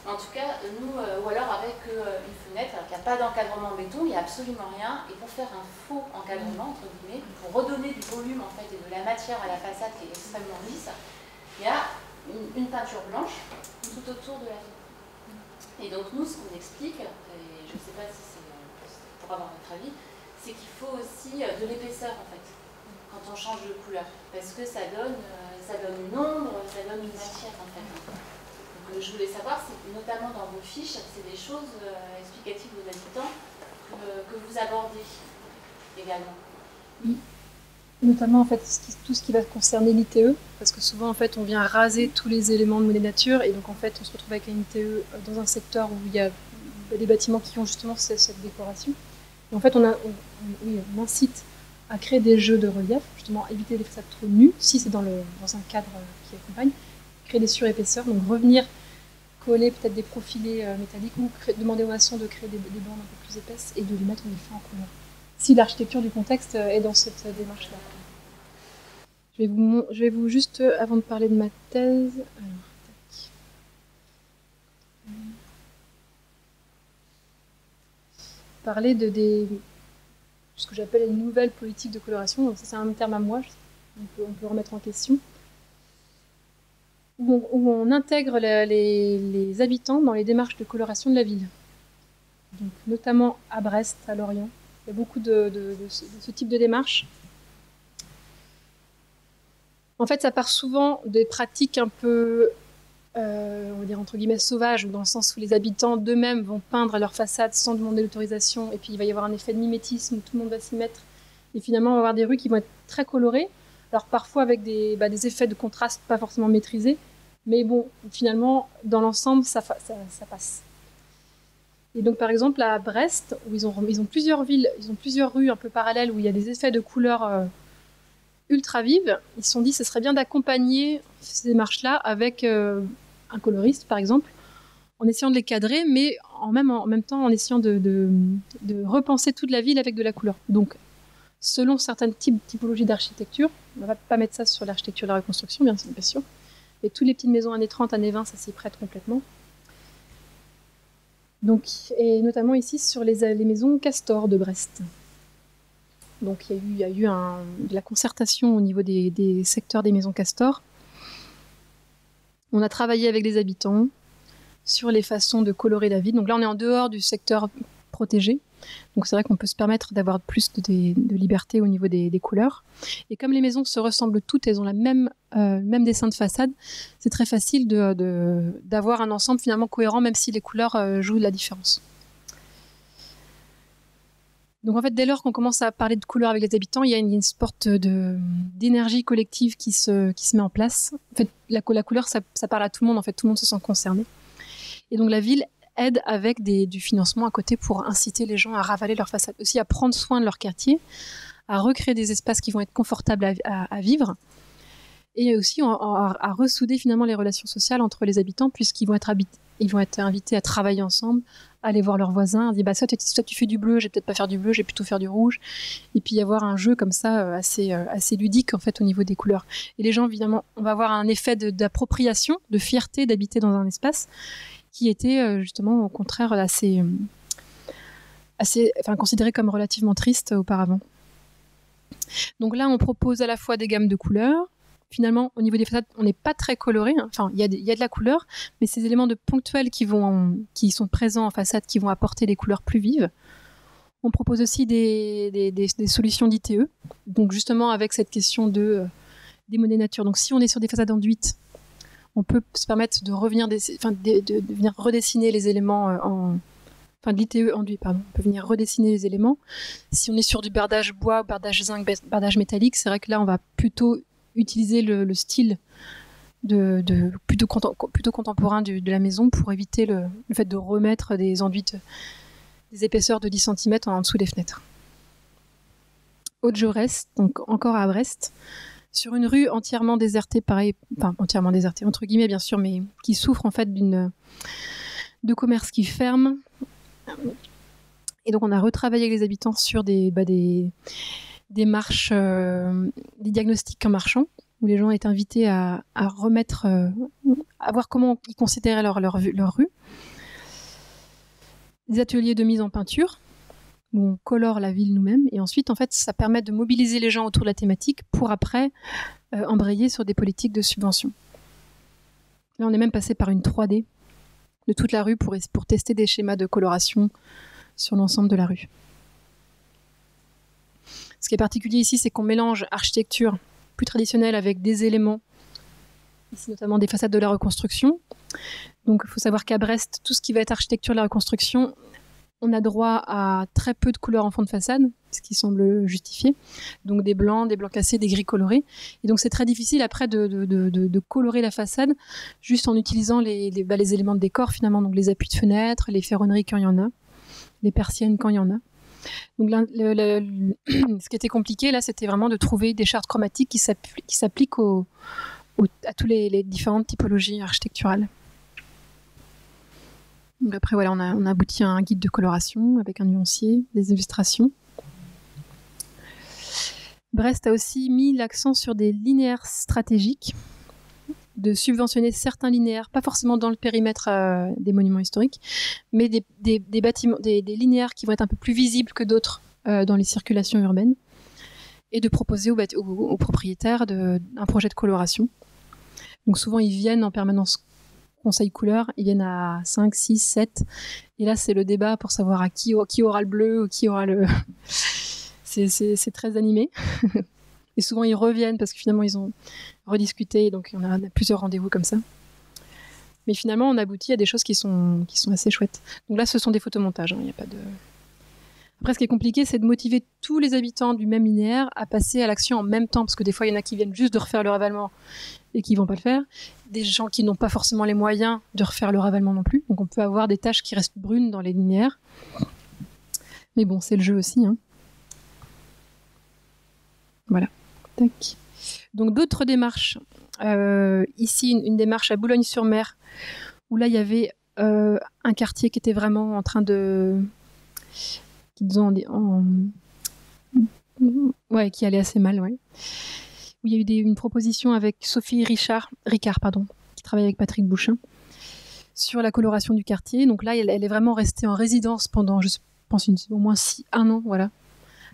En tout cas, nous, ou alors avec une fenêtre qui n'a pas d'encadrement en béton, il n'y a absolument rien, et pour faire un faux encadrement, entre guillemets, pour redonner du volume en fait et de la matière à la façade qui est extrêmement lisse, il y a une peinture blanche tout autour de la fenêtre. Et donc nous, ce qu'on explique, et je ne sais pas si c'est pour avoir votre avis, c'est qu'il faut aussi de l'épaisseur en fait, quand on change de couleur, parce que ça donne une ombre, ça donne une matière en fait. Donc je voulais savoir, notamment dans vos fiches, c'est des choses explicatives aux habitants que vous abordez également. Oui. Notamment en fait tout ce qui va concerner l'ITE, parce que souvent en fait on vient raser tous les éléments de monnaie nature et donc en fait on se retrouve avec un ITE dans un secteur où il y a des bâtiments qui ont justement cette décoration. Et en fait on incite à créer des jeux de relief, justement éviter les façades trop nues, si c'est dans un cadre qui accompagne, créer des surépaisseurs, donc revenir coller peut-être des profilés métalliques ou demander aux maçons de créer des bandes un peu plus épaisses et de les mettre en effet en couleur. Si l'architecture du contexte est dans cette démarche-là. Je vais vous juste, avant de parler de ma thèse, parler ce que j'appelle une nouvelle politique de coloration. Donc ça, c'est un terme à moi, on peut remettre en question. Où on intègre les habitants dans les démarches de coloration de la ville. Donc, notamment à Brest, à Lorient. Il y a beaucoup de ce type de démarche. En fait, ça part souvent des pratiques un peu, on va dire entre guillemets, sauvages, dans le sens où les habitants d'eux-mêmes vont peindre leur façade sans demander l'autorisation, et puis il va y avoir un effet de mimétisme où tout le monde va s'y mettre. Et finalement, on va avoir des rues qui vont être très colorées, alors parfois avec des effets de contraste pas forcément maîtrisés, mais bon, finalement, dans l'ensemble, ça passe. Et donc, par exemple, à Brest, où ils ont plusieurs villes, ils ont plusieurs rues un peu parallèles où il y a des effets de couleurs ultra vives, ils se sont dit que ce serait bien d'accompagner ces démarches-là avec un coloriste, par exemple, en essayant de les cadrer, mais en même temps en essayant de repenser toute la ville avec de la couleur. Donc, selon certaines typologies d'architecture, on ne va pas mettre ça sur l'architecture de la reconstruction, bien sûr, et toutes les petites maisons années 30, années 20, ça s'y prête complètement. Donc, et notamment ici sur les maisons Castor de Brest. Donc il y a eu de la concertation au niveau des secteurs des maisons Castor. On a travaillé avec les habitants sur les façons de colorer la ville. Donc là, on est en dehors du secteur protégé. Donc c'est vrai qu'on peut se permettre d'avoir plus de liberté au niveau des couleurs. Et comme les maisons se ressemblent toutes, elles ont le même dessin de façade, c'est très facile d'avoir un ensemble finalement cohérent, même si les couleurs jouent de la différence. Donc en fait, dès lors qu'on commence à parler de couleurs avec les habitants, il y a une sorte d'énergie collective qui se met en place. En fait, la couleur, ça parle à tout le monde. En fait, tout le monde se sent concerné. Et donc la ville aide avec du financement à côté pour inciter les gens à ravaler leur façade, aussi à prendre soin de leur quartier, à recréer des espaces qui vont être confortables à vivre, et aussi à ressouder finalement les relations sociales entre les habitants, puisqu'ils vont être invités à travailler ensemble, à aller voir leurs voisins, à dire toi tu fais du bleu, je vais peut-être pas faire du bleu, je vais plutôt faire du rouge, et puis y avoir un jeu comme ça assez ludique en fait au niveau des couleurs. Et les gens, évidemment, on va avoir un effet d'appropriation, de fierté d'habiter dans un espace qui était justement au contraire considéré comme relativement triste auparavant. Donc là, on propose à la fois des gammes de couleurs. Finalement, au niveau des façades, on n'est pas très coloré. Enfin, il y a de la couleur, mais ces éléments ponctuels qui sont présents en façade, qui vont apporter des couleurs plus vives. On propose aussi des solutions d'ITE, donc justement avec cette question des monnaies nature. Donc si on est sur des façades enduites, on peut se permettre de venir redessiner les éléments de l'ITE enduit, pardon. On peut venir redessiner les éléments. Si on est sur du bardage bois, bardage zinc, bardage métallique, c'est vrai que là, on va plutôt utiliser le style plutôt contemporain de la maison pour éviter le fait de remettre des enduites, des épaisseurs de 10 cm en dessous des fenêtres. Haute-Jaurès, donc encore à Brest, sur une rue entièrement désertée, entièrement désertée, entre guillemets bien sûr, mais qui souffre en fait de commerces qui ferment. Et donc on a retravaillé avec les habitants sur des marches, des diagnostics en marchant, où les gens étaient invités à remettre, à voir comment ils considéraient leur rue. Des ateliers de mise en peinture, où on colore la ville nous-mêmes, et ensuite en fait ça permet de mobiliser les gens autour de la thématique pour après embrayer sur des politiques de subvention. Là on est même passé par une 3D de toute la rue pour tester des schémas de coloration sur l'ensemble de la rue. Ce qui est particulier ici, c'est qu'on mélange architecture plus traditionnelle avec des éléments, ici notamment des façades de la reconstruction. Donc il faut savoir qu'à Brest, tout ce qui va être architecture de la reconstruction, on a droit à très peu de couleurs en fond de façade, ce qui semble justifié. Donc des blancs cassés, des gris colorés. Et donc c'est très difficile après de colorer la façade juste en utilisant les éléments de décor finalement, donc les appuis de fenêtres, les ferronneries quand il y en a, les persiennes quand il y en a. Donc là, ce qui était compliqué là, c'était vraiment de trouver des chartes chromatiques qui s'appliquent à toutes les différentes typologies architecturales. Donc après voilà, on a abouti à un guide de coloration avec un nuancier, des illustrations. Brest a aussi mis l'accent sur des linéaires stratégiques, de subventionner certains linéaires, pas forcément dans le périmètre des monuments historiques, mais des bâtiments, des linéaires qui vont être un peu plus visibles que d'autres dans les circulations urbaines et de proposer aux propriétaires un projet de coloration. Donc souvent, ils viennent en permanence conseil couleur, ils viennent à 5, 6, 7. Et là, c'est le débat pour savoir à qui aura le bleu, qui aura le... c'est très animé. Et souvent, ils reviennent parce que finalement, ils ont rediscuté. Donc, on a plusieurs rendez-vous comme ça. Mais finalement, on aboutit à des choses qui sont assez chouettes. Donc là, ce sont des photomontages. Il n'y a pas de... Après, ce qui est compliqué, c'est de motiver tous les habitants du même linéaire à passer à l'action en même temps. Parce que des fois, il y en a qui viennent juste de refaire le ravalement et qui ne vont pas le faire. Des gens qui n'ont pas forcément les moyens de refaire le ravalement non plus. Donc, on peut avoir des tâches qui restent brunes dans les linéaires. Mais bon, c'est le jeu aussi. Hein. Voilà. Tac. Donc, d'autres démarches. Ici, une démarche à Boulogne-sur-Mer, où là, il y avait un quartier qui était vraiment en train de... qui allait assez mal, ouais. Où il y a eu une proposition avec Sophie Ricard, qui travaille avec Patrick Bouchin, sur la coloration du quartier. Donc là, elle est vraiment restée en résidence pendant, je pense, au moins 1 an, voilà,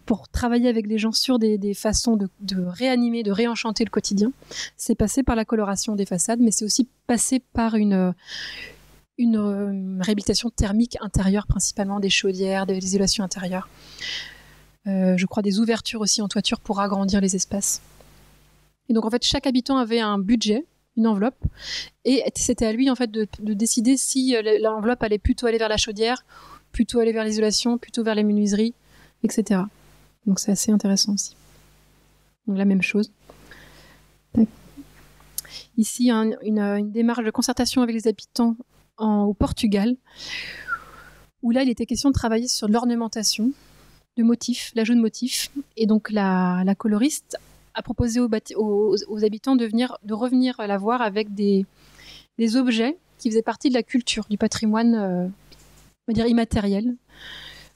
pour travailler avec les gens sur des façons de réanimer, de réenchanter le quotidien. C'est passé par la coloration des façades, mais c'est aussi passé par une réhabilitation thermique intérieure, principalement des chaudières, de l'isolation intérieure. Je crois des ouvertures aussi en toiture pour agrandir les espaces. Et donc en fait, chaque habitant avait un budget, une enveloppe, et c'était à lui en fait de décider si l'enveloppe allait plutôt aller vers la chaudière, plutôt aller vers l'isolation, plutôt vers les menuiseries, etc. Donc c'est assez intéressant aussi. Donc la même chose. Ici, une démarche de concertation avec les habitants au Portugal, où là, il était question de travailler sur l'ornementation de motifs, l'ajout de motifs. Et donc, la coloriste a proposé aux habitants de revenir la voir avec des objets qui faisaient partie de la culture, du patrimoine, on va dire, immatériel,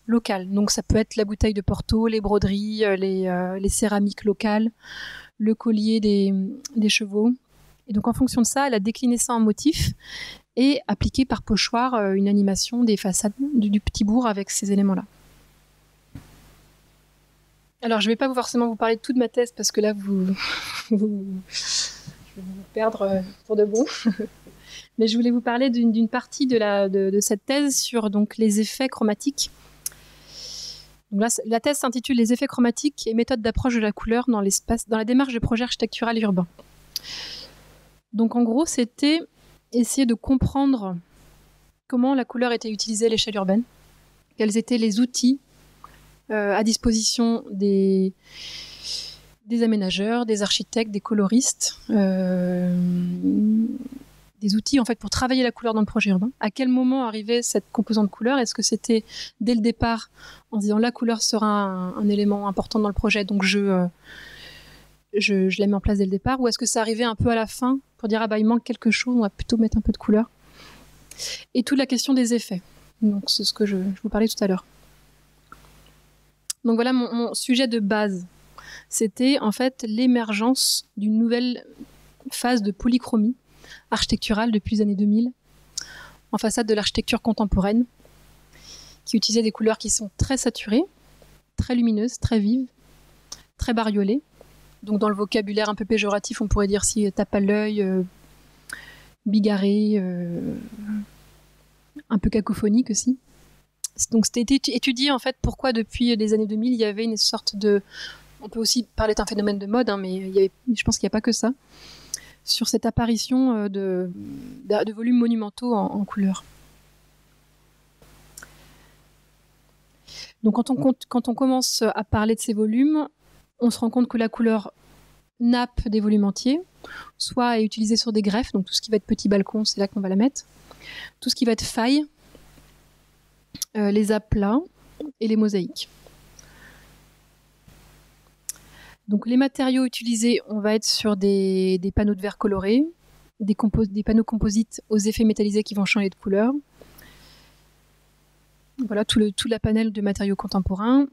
local. Donc, ça peut être la bouteille de Porto, les broderies, les céramiques locales, le collier des chevaux. Et donc, en fonction de ça, elle a décliné ça en motifs et appliqué par pochoir une animation des façades du petit bourg avec ces éléments-là. Alors, je ne vais pas forcément vous parler de toute ma thèse parce que là, je vais vous perdre pour de bon. Mais je voulais vous parler d'une partie de cette thèse sur donc, les effets chromatiques. Donc là, la thèse s'intitule « Les effets chromatiques et méthodes d'approche de la couleur dans l'espace, dans la démarche de projet architectural urbain ». Donc en gros, c'était essayer de comprendre comment la couleur était utilisée à l'échelle urbaine, quels étaient les outils à disposition des aménageurs, des architectes, des coloristes, des outils en fait pour travailler la couleur dans le projet urbain. À quel moment arrivait cette composante couleur ? Est-ce que c'était dès le départ en se disant la couleur sera un élément important dans le projet, donc je la mets en place dès le départ, ou est-ce que ça arrivait un peu à la fin pour dire il manque quelque chose, on va plutôt mettre un peu de couleur. Et toute la question des effets. Donc c'est ce que je vous parlais tout à l'heure. Donc voilà mon sujet de base. C'était en fait l'émergence d'une nouvelle phase de polychromie architecturale depuis les années 2000 en façade de l'architecture contemporaine qui utilisait des couleurs qui sont très saturées, très lumineuses, très vives, très bariolées. Donc dans le vocabulaire un peu péjoratif, on pourrait dire si tape à l'œil, bigarré, un peu cacophonique aussi. Donc c'était étudié en fait pourquoi depuis les années 2000 il y avait une sorte de... On peut aussi parler d'un phénomène de mode, mais je pense qu'il n'y a pas que ça. Sur cette apparition de volumes monumentaux en couleur. Donc quand on commence à parler de ces volumes, on se rend compte que la couleur nappe des volumes entiers, soit est utilisée sur des greffes, donc tout ce qui va être petit balcon, c'est là qu'on va la mettre. Tout ce qui va être faille, les aplats et les mosaïques. Donc les matériaux utilisés, on va être sur des panneaux de verre colorés, des panneaux composites aux effets métallisés qui vont changer de couleur. Voilà tout la panel de matériaux contemporains.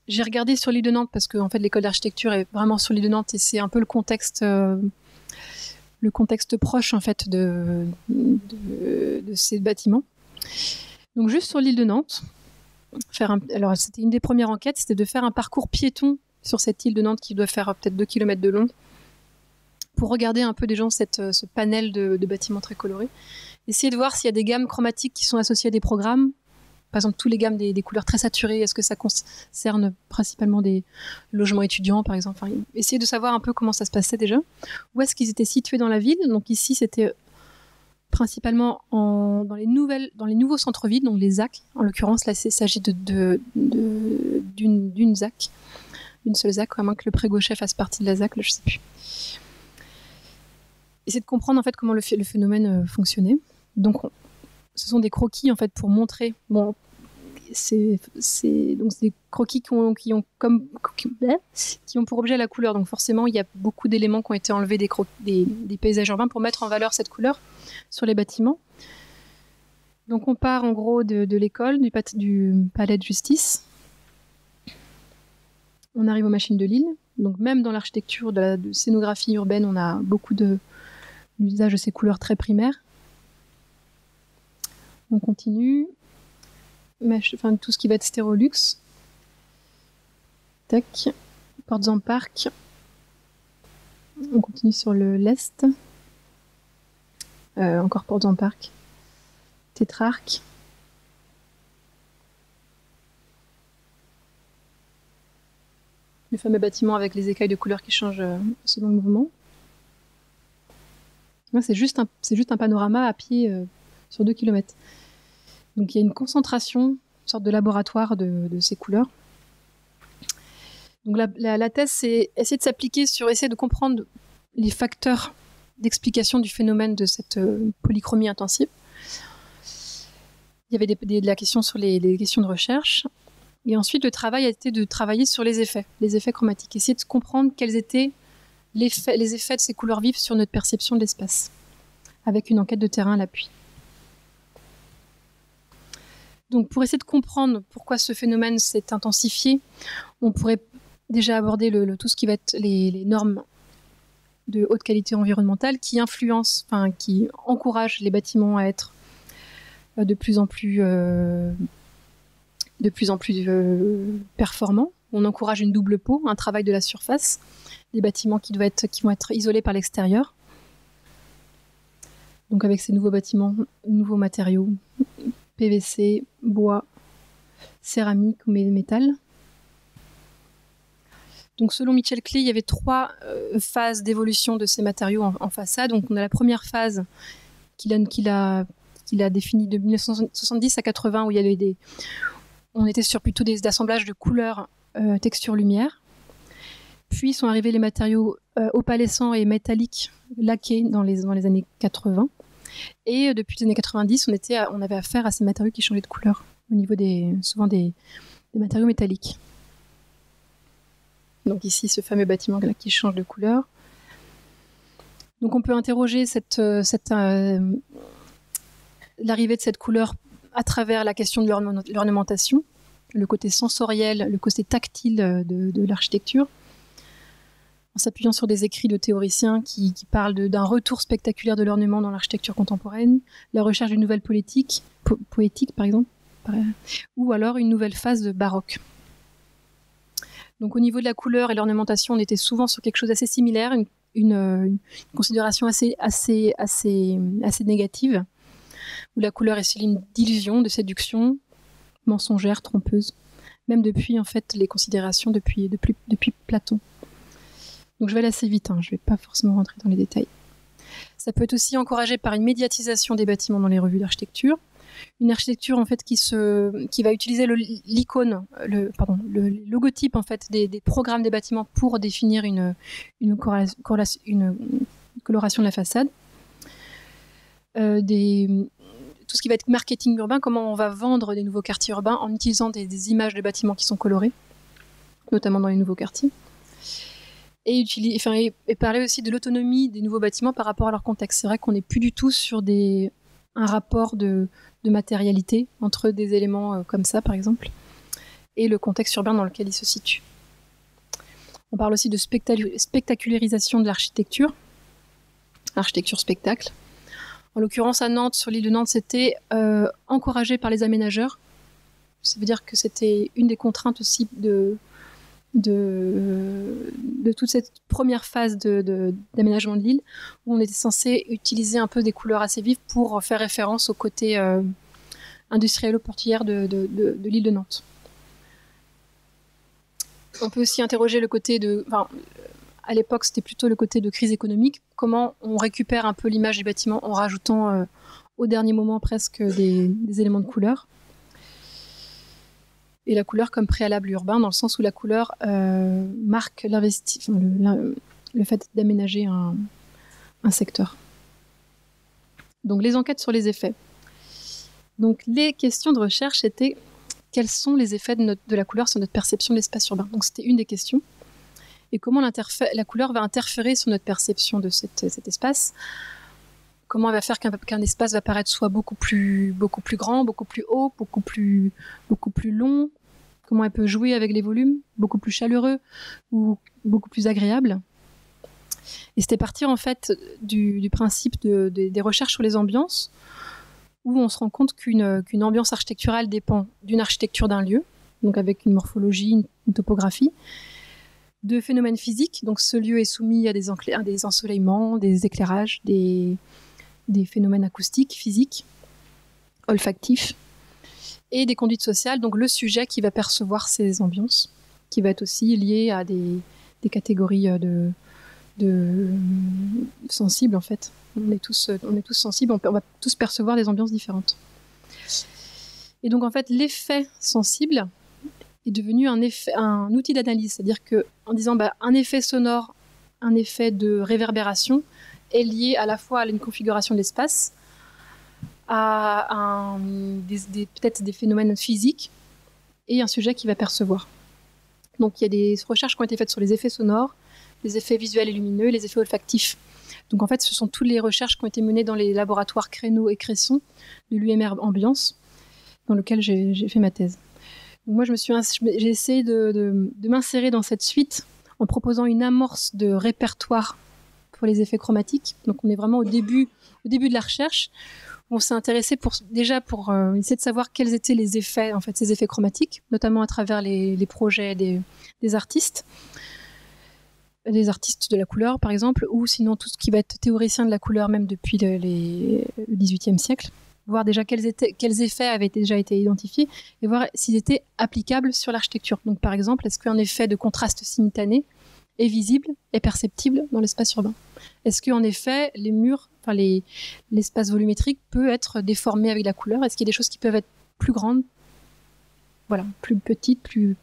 J'ai regardé sur l'île de Nantes parce que en fait, l'école d'architecture est vraiment sur l'île de Nantes et c'est un peu le contexte proche en fait de ces bâtiments. Donc juste sur l'île de Nantes, alors c'était une des premières enquêtes, c'était de faire un parcours piéton sur cette île de Nantes qui doit faire peut-être 2 km de long, pour regarder un peu déjà ce panel de bâtiments très colorés. Essayer de voir s'il y a des gammes chromatiques qui sont associées à des programmes. Par exemple, tous les gammes des couleurs très saturées, est-ce que ça concerne principalement des logements étudiants, par exemple? Enfin, essayer de savoir un peu comment ça se passait déjà. Où est-ce qu'ils étaient situés dans la ville? Donc ici, c'était principalement dans les nouveaux centres-villes, donc les ZAC. En l'occurrence, là, il s'agit d'une ZAC, une seule ZAC, à moins que le pré-gauchet fasse partie de la ZAC, je ne sais plus. Essayer de comprendre en fait comment le phénomène fonctionnait. Donc, ce sont des croquis en fait pour montrer. Bon, c'est des croquis qui ont pour objet la couleur. Donc forcément, il y a beaucoup d'éléments qui ont été enlevés des paysages urbains pour mettre en valeur cette couleur sur les bâtiments. Donc on part en gros de l'école, du palais de justice. On arrive aux machines de Lille. Donc même dans l'architecture de scénographie urbaine, on a beaucoup d'usage de ces couleurs très primaires. On continue. Tout ce qui va être Stérolux. Tac. Portes en Parc. On continue sur l'Est. Encore Portes en Parc. Tétrarque. Le fameux bâtiment avec les écailles de couleur qui changent selon le mouvement. Là, c'est juste un panorama à pied sur 2 km. Donc il y a une concentration, une sorte de laboratoire de ces couleurs. Donc la thèse, c'est essayer de s'appliquer essayer de comprendre les facteurs d'explication du phénomène de cette polychromie intensive. Il y avait de la question sur les questions de recherche. Et ensuite, le travail a été de travailler sur les effets chromatiques. Essayer de comprendre quels étaient les effets de ces couleurs vives sur notre perception de l'espace, avec une enquête de terrain à l'appui. Donc, pour essayer de comprendre pourquoi ce phénomène s'est intensifié, on pourrait déjà aborder tout ce qui va être les normes de haute qualité environnementale qui qui encouragent les bâtiments à être de plus en plus performants. On encourage une double peau, un travail de la surface, des bâtiments qui vont être isolés par l'extérieur. Donc avec ces nouveaux bâtiments, nouveaux matériaux, PVC, bois, céramique ou métal. Donc selon Michel Klee, il y avait 3 phases d'évolution de ces matériaux en façade. Donc on a la première phase qu'il a définie de 1970 à 80 où il y avait on était sur plutôt des assemblages de couleurs, texture, lumière. Puis sont arrivés les matériaux opalescents et métalliques laqués dans les années 80. Et depuis les années 90, on avait affaire à ces matériaux qui changeaient de couleur, au niveau souvent des matériaux métalliques. Donc ici, ce fameux bâtiment là, qui change de couleur. Donc on peut interroger l'arrivée de cette couleur à travers la question de l'ornementation, le côté sensoriel, le côté tactile de l'architecture, en s'appuyant sur des écrits de théoriciens qui parlent d'un retour spectaculaire de l'ornement dans l'architecture contemporaine, la recherche d'une nouvelle poétique par exemple, ou alors une nouvelle phase de baroque. Donc au niveau de la couleur et l'ornementation, on était souvent sur quelque chose d'assez similaire, une considération assez négative, où la couleur est synonyme d'illusion, de séduction, mensongère, trompeuse, même depuis en fait les considérations depuis Platon. Donc je vais aller assez vite, je ne vais pas forcément rentrer dans les détails. Ça peut être aussi encouragé par une médiatisation des bâtiments dans les revues d'architecture, une architecture en fait qui va utiliser l'icône, le logotype en fait des programmes des bâtiments pour définir une coloration de la façade. Tout ce qui va être marketing urbain, comment on va vendre des nouveaux quartiers urbains en utilisant des images de bâtiments qui sont colorés, notamment dans les nouveaux quartiers. Et parler aussi de l'autonomie des nouveaux bâtiments par rapport à leur contexte. C'est vrai qu'on n'est plus du tout sur un rapport de matérialité entre des éléments comme ça, par exemple, et le contexte urbain dans lequel ils se situent. On parle aussi de spectacularisation de l'architecture spectacle. En l'occurrence, à Nantes, sur l'île de Nantes, c'était encouragé par les aménageurs Ça veut dire que c'était une des contraintes aussi de toute cette première phase d'aménagement de l'île, où on était censé utiliser un peu des couleurs assez vives pour faire référence au côté industriel-portuaire de l'île de Nantes. On peut aussi interroger le côté à l'époque, c'était plutôt le côté de crise économique. Comment on récupère un peu l'image du bâtiment en rajoutant au dernier moment presque des éléments de couleur. Et la couleur comme préalable urbain, dans le sens où la couleur marque le fait d'aménager un secteur. Donc les enquêtes sur les effets. Donc les questions de recherche étaient quels sont les effets de la couleur sur notre perception de l'espace urbain. Donc c'était une des questions. Et comment la couleur va interférer sur notre perception de cet espace. Comment elle va faire qu'un espace va paraître soit beaucoup plus grand, beaucoup plus haut, beaucoup plus long. Comment elle peut jouer avec les volumes, beaucoup plus chaleureux ou beaucoup plus agréable. Et c'était partir en fait du principe des recherches sur les ambiances, où on se rend compte qu'une ambiance architecturale dépend d'une architecture d'un lieu, donc avec une morphologie, une topographie, de phénomènes physiques, donc ce lieu est soumis à des ensoleillements, des éclairages, des phénomènes acoustiques, physiques, olfactifs, et des conduites sociales, donc le sujet qui va percevoir ces ambiances, qui va être aussi lié à des catégories de sensibles en fait. On est tous sensibles, on va tous percevoir des ambiances différentes. Et donc en fait, l'effet sensible est devenu un outil d'analyse, c'est-à-dire qu'en disant un effet sonore, un effet de réverbération est lié à la fois à une configuration de l'espace, à peut-être des phénomènes physiques et un sujet qui va percevoir. Donc il y a des recherches qui ont été faites sur les effets sonores, les effets visuels et lumineux, les effets olfactifs. Donc en fait, ce sont toutes les recherches qui ont été menées dans les laboratoires Créneau et Cresson de l'UMR Ambiance, dans lequel j'ai fait ma thèse. Donc moi, j'ai essayé de m'insérer dans cette suite en proposant une amorce de répertoire pour les effets chromatiques. Donc on est vraiment au début de la recherche. On s'est intéressé pour essayer de savoir quels étaient les effets, en fait, ces effets chromatiques, notamment à travers les projets des artistes. Des artistes de la couleur, par exemple, ou sinon tout ce qui va être théoricien de la couleur, même depuis le XVIIIe siècle. Voir déjà quels effets avaient déjà été identifiés et voir s'ils étaient applicables sur l'architecture. Donc, par exemple, est-ce qu'un effet de contraste simultané est visible et perceptible dans l'espace urbain? Est-ce qu'en effet, les murs, l'espace volumétrique peut être déformé avec la couleur? Est-ce qu'il y a des choses qui peuvent être plus grandes, plus petites, plus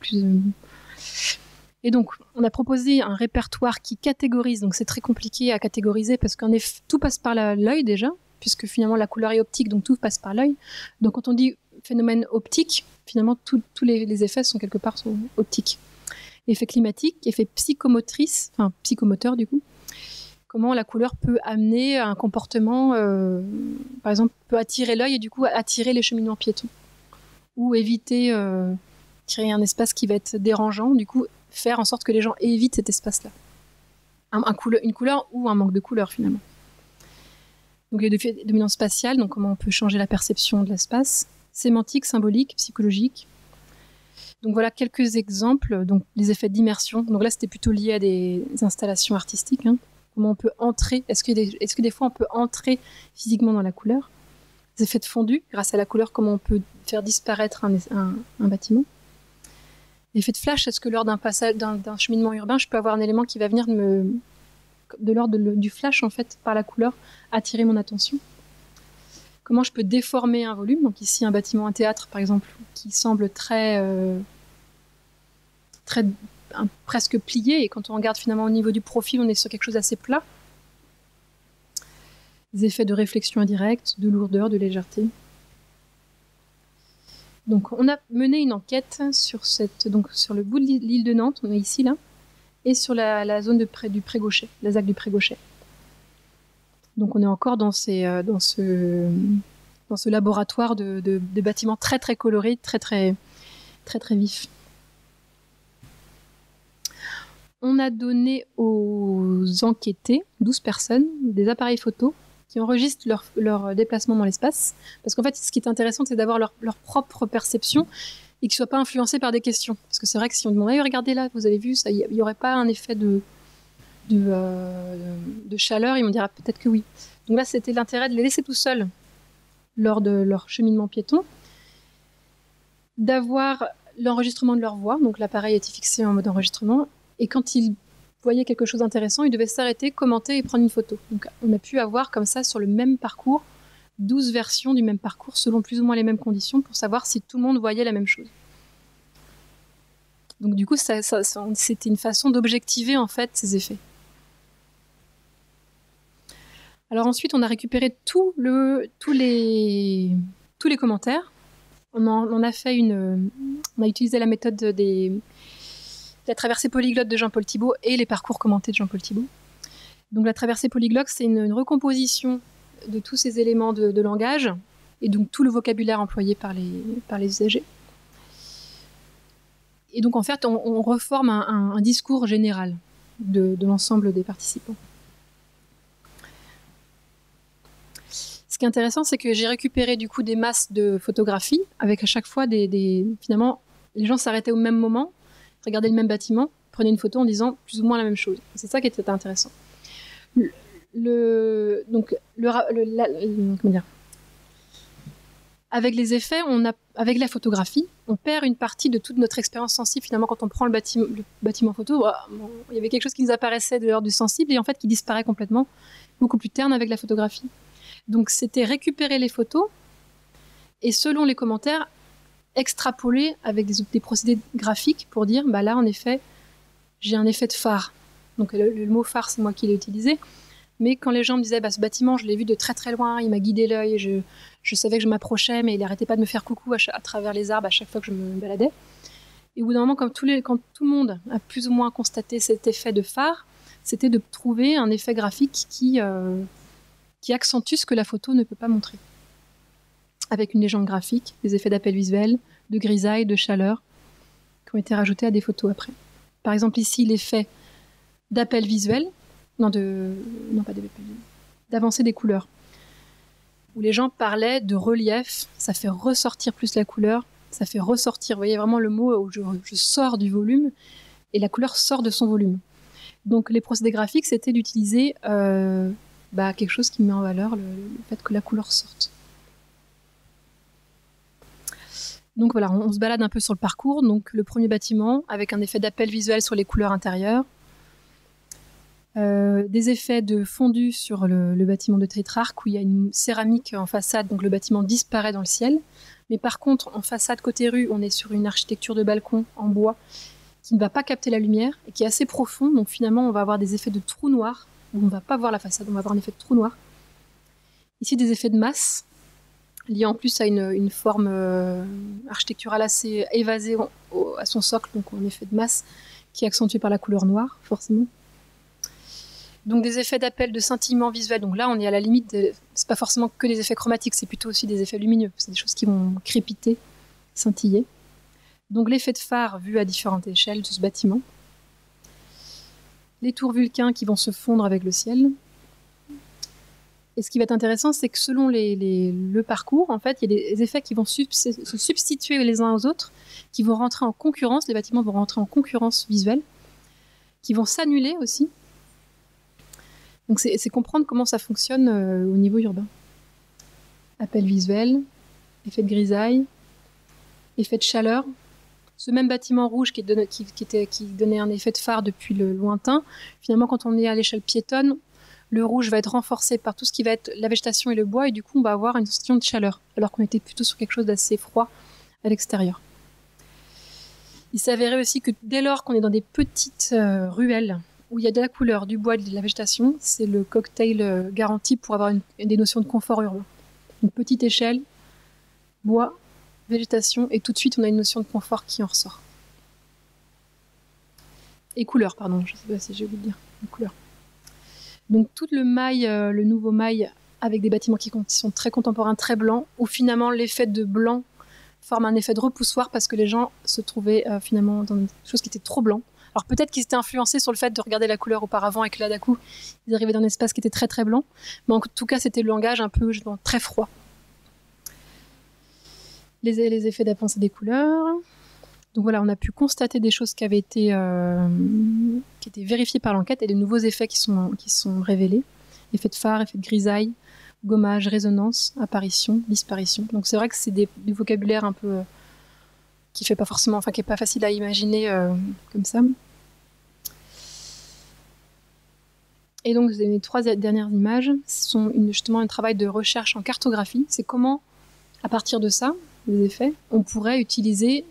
Et donc, on a proposé un répertoire qui catégorise. Donc, c'est très compliqué à catégoriser parce qu'en effet, tout passe par l'œil déjà, puisque finalement la couleur est optique, donc tout passe par l'œil. Donc, quand on dit phénomène optique, finalement, tous les effets sont quelque part optiques. Effet climatique, effet psychomoteur du coup. Comment la couleur peut amener un comportement, par exemple, peut attirer l'œil et du coup attirer les cheminements piétons. Ou éviter, créer un espace qui va être dérangeant, du coup, faire en sorte que les gens évitent cet espace-là. Une couleur ou un manque de couleur, finalement. Donc, les effets de dominance spatiale, donc comment on peut changer la perception de l'espace. Sémantique, symbolique, psychologique. Donc, voilà quelques exemples. Donc, les effets d'immersion. Donc là, c'était plutôt lié à des installations artistiques. Comment on peut entrer. Est-ce que des fois, on peut entrer physiquement dans la couleur? Les effets de fondu, grâce à la couleur, comment on peut faire disparaître un bâtiment. L'effet de flash, est-ce que lors d'un cheminement urbain, je peux avoir un élément qui va venir de l'ordre du flash, en fait, par la couleur, attirer mon attention? Comment je peux déformer un volume? Donc ici, un bâtiment, un théâtre, par exemple, qui semble presque plié, et quand on regarde finalement au niveau du profil, on est sur quelque chose d'assez plat. Des effets de réflexion indirecte, de lourdeur, de légèreté. Donc, on a mené une enquête sur le bout de l'île de Nantes, on est ici, là, et sur la zone du Pré-Gauchet, la ZAC du Pré-Gauchet. Donc, on est encore dans ce laboratoire de bâtiments très, très colorés, très, très, très, très vifs. On a donné aux enquêtés, 12 personnes, des appareils photo qui enregistrent leur déplacement dans l'espace. Parce qu'en fait, ce qui est intéressant, c'est d'avoir leur propre perception et qui ne soit pas influencé par des questions. Parce que c'est vrai que si on demandait, regardez là, vous avez vu, il n'y aurait pas un effet de chaleur, ils m'ont dit peut-être que oui. Donc là, c'était l'intérêt de les laisser tout seuls lors de leur cheminement piéton, d'avoir l'enregistrement de leur voix, donc l'appareil était fixé en mode enregistrement, et quand ils voyaient quelque chose d'intéressant, ils devaient s'arrêter, commenter et prendre une photo. Donc on a pu avoir comme ça sur le même parcours 12 versions du même parcours selon plus ou moins les mêmes conditions pour savoir si tout le monde voyait la même chose. Donc du coup, c'était une façon d'objectiver en fait ces effets. Alors ensuite, on a récupéré tous les commentaires. On a utilisé la méthode de la traversée polyglotte de Jean-Paul Thibault et les parcours commentés de Jean-Paul Thibault. Donc la traversée polyglotte, c'est une recomposition de tous ces éléments de langage et donc tout le vocabulaire employé par les usagers. Et donc en fait, on reforme un discours général de l'ensemble des participants. Ce qui est intéressant, c'est que j'ai récupéré du coup des masses de photographies avec à chaque fois finalement, les gens s'arrêtaient au même moment, regardaient le même bâtiment, prenaient une photo en disant plus ou moins la même chose. C'est ça qui était intéressant. Avec les effets, avec la photographie, on perd une partie de toute notre expérience sensible. Finalement, quand on prend le bâtiment photo, il y avait quelque chose qui nous apparaissait de l'ordre du sensible et en fait qui disparaît complètement, beaucoup plus terne avec la photographie. Donc c'était récupérer les photos et selon les commentaires, extrapoler avec des procédés graphiques pour dire, là en effet, j'ai un effet de phare. Donc le mot phare, c'est moi qui l'ai utilisé. Mais quand les gens me disaient, ce bâtiment, je l'ai vu de très très loin, il m'a guidé l'œil, je savais que je m'approchais, mais il n'arrêtait pas de me faire coucou à travers les arbres à chaque fois que je me baladais. Et au bout d'un moment, quand tout le monde a plus ou moins constaté cet effet de phare, c'était de trouver un effet graphique qui accentue ce que la photo ne peut pas montrer. Avec une légende graphique, des effets d'appel visuel, de grisaille, de chaleur, qui ont été rajoutés à des photos après. Par exemple, ici, l'effet d'appel visuel, d'avancée des couleurs, où les gens parlaient de relief, ça fait ressortir plus la couleur, ça fait ressortir, vous voyez vraiment le mot où je sors du volume, et la couleur sort de son volume. Donc les procédés graphiques, c'était d'utiliser quelque chose qui met en valeur le fait que la couleur sorte. Donc voilà, on se balade un peu sur le parcours. Donc le premier bâtiment, avec un effet d'appel visuel sur les couleurs intérieures. Des effets de fondu sur le bâtiment de Tétrarque, où il y a une céramique en façade, donc le bâtiment disparaît dans le ciel. Mais par contre, en façade côté rue, on est sur une architecture de balcon en bois qui ne va pas capter la lumière et qui est assez profond. Donc finalement, on va avoir des effets de trou noir, où on ne va pas voir la façade, on va avoir un effet de trou noir. Ici, des effets de masse, liés en plus à une forme architecturale assez évasée à son socle, donc un effet de masse qui est accentué par la couleur noire, forcément. Donc des effets d'appel de scintillement visuel. Donc là, on est à la limite, c'est pas forcément que des effets chromatiques, c'est plutôt aussi des effets lumineux. C'est des choses qui vont crépiter, scintiller. Donc l'effet de phare vu à différentes échelles de ce bâtiment. Les tours Vulcain qui vont se fondre avec le ciel. Et ce qui va être intéressant, c'est que selon le parcours, en fait, il y a des effets qui vont se substituer les uns aux autres, qui vont rentrer en concurrence, les bâtiments vont rentrer en concurrence visuelle, qui vont s'annuler aussi. Donc c'est comprendre comment ça fonctionne au niveau urbain. Appel visuel, effet de grisaille, effet de chaleur. Ce même bâtiment rouge qui donnait un effet de phare depuis le lointain, finalement quand on est à l'échelle piétonne, le rouge va être renforcé par tout ce qui va être la végétation et le bois, et du coup on va avoir une sensation de chaleur, alors qu'on était plutôt sur quelque chose d'assez froid à l'extérieur. Il s'avérait aussi que dès lors qu'on est dans des petites ruelles, où il y a de la couleur, du bois et de la végétation, c'est le cocktail garanti pour avoir des notions de confort urbain. Une petite échelle, bois, végétation, et tout de suite on a une notion de confort qui en ressort. Et couleur, pardon, je ne sais pas si j'ai oublié de dire, une couleur. Donc tout le nouveau mail, avec des bâtiments qui sont très contemporains, très blancs, où finalement l'effet de blanc forme un effet de repoussoir parce que les gens se trouvaient finalement dans quelque chose qui était trop blanc. Alors peut-être qu'ils étaient influencés sur le fait de regarder la couleur auparavant et que là d'un coup ils arrivaient dans un espace qui était très très blanc, mais en tout cas c'était le langage un peu très froid. Les effets d'apparence et des couleurs. Donc voilà, on a pu constater des choses qui étaient vérifiées par l'enquête et des nouveaux effets qui sont révélés. Effet de phare, effet de grisaille, gommage, résonance, apparition, disparition. Donc c'est vrai que c'est du vocabulaire un peu qui fait pas forcément, enfin qui est pas facile à imaginer comme ça. Et donc les 3 dernières images sont justement un travail de recherche en cartographie. C'est comment, à partir de ça, les effets, on pourrait les utiliser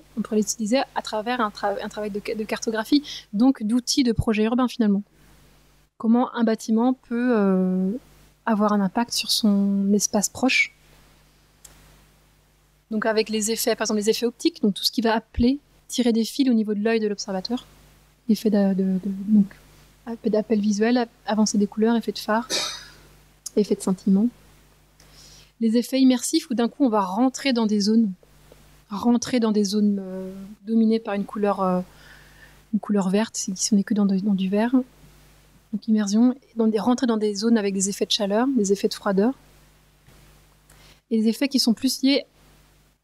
à travers un travail de cartographie, donc d'outils de projet urbain finalement. Comment un bâtiment peut avoir un impact sur son espace proche. Donc avec les effets, par exemple les effets optiques, donc tout ce qui va tirer des fils au niveau de l'œil de l'observateur, effet d'appel visuel, avancée des couleurs, effet de phare, effet de scintillement. Les effets immersifs où d'un coup on va rentrer dans des zones dominées par une couleur verte, si on n'est que dans du vert. Donc immersion, rentrer dans des zones avec des effets de chaleur, des effets de froideur. Et des effets qui sont plus liés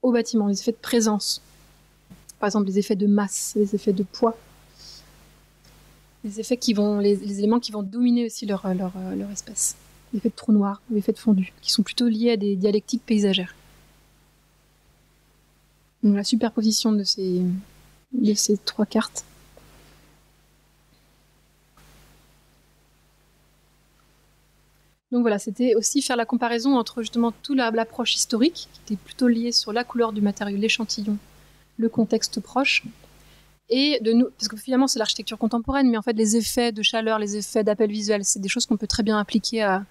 au bâtiment, les effets de présence. Par exemple, les effets de masse, les effets de poids. Les éléments qui vont dominer aussi leur espace. Les effets de trou noir, les effets de fondu, qui sont plutôt liés à des dialectiques paysagères. Donc la superposition de ces 3 cartes. Donc voilà, c'était aussi faire la comparaison entre justement toute l'approche historique, qui était plutôt liée sur la couleur du matériau, l'échantillon, le contexte proche, et parce que finalement c'est l'architecture contemporaine, mais en fait les effets de chaleur, les effets d'appel visuel, c'est des choses qu'on peut très bien appliquer à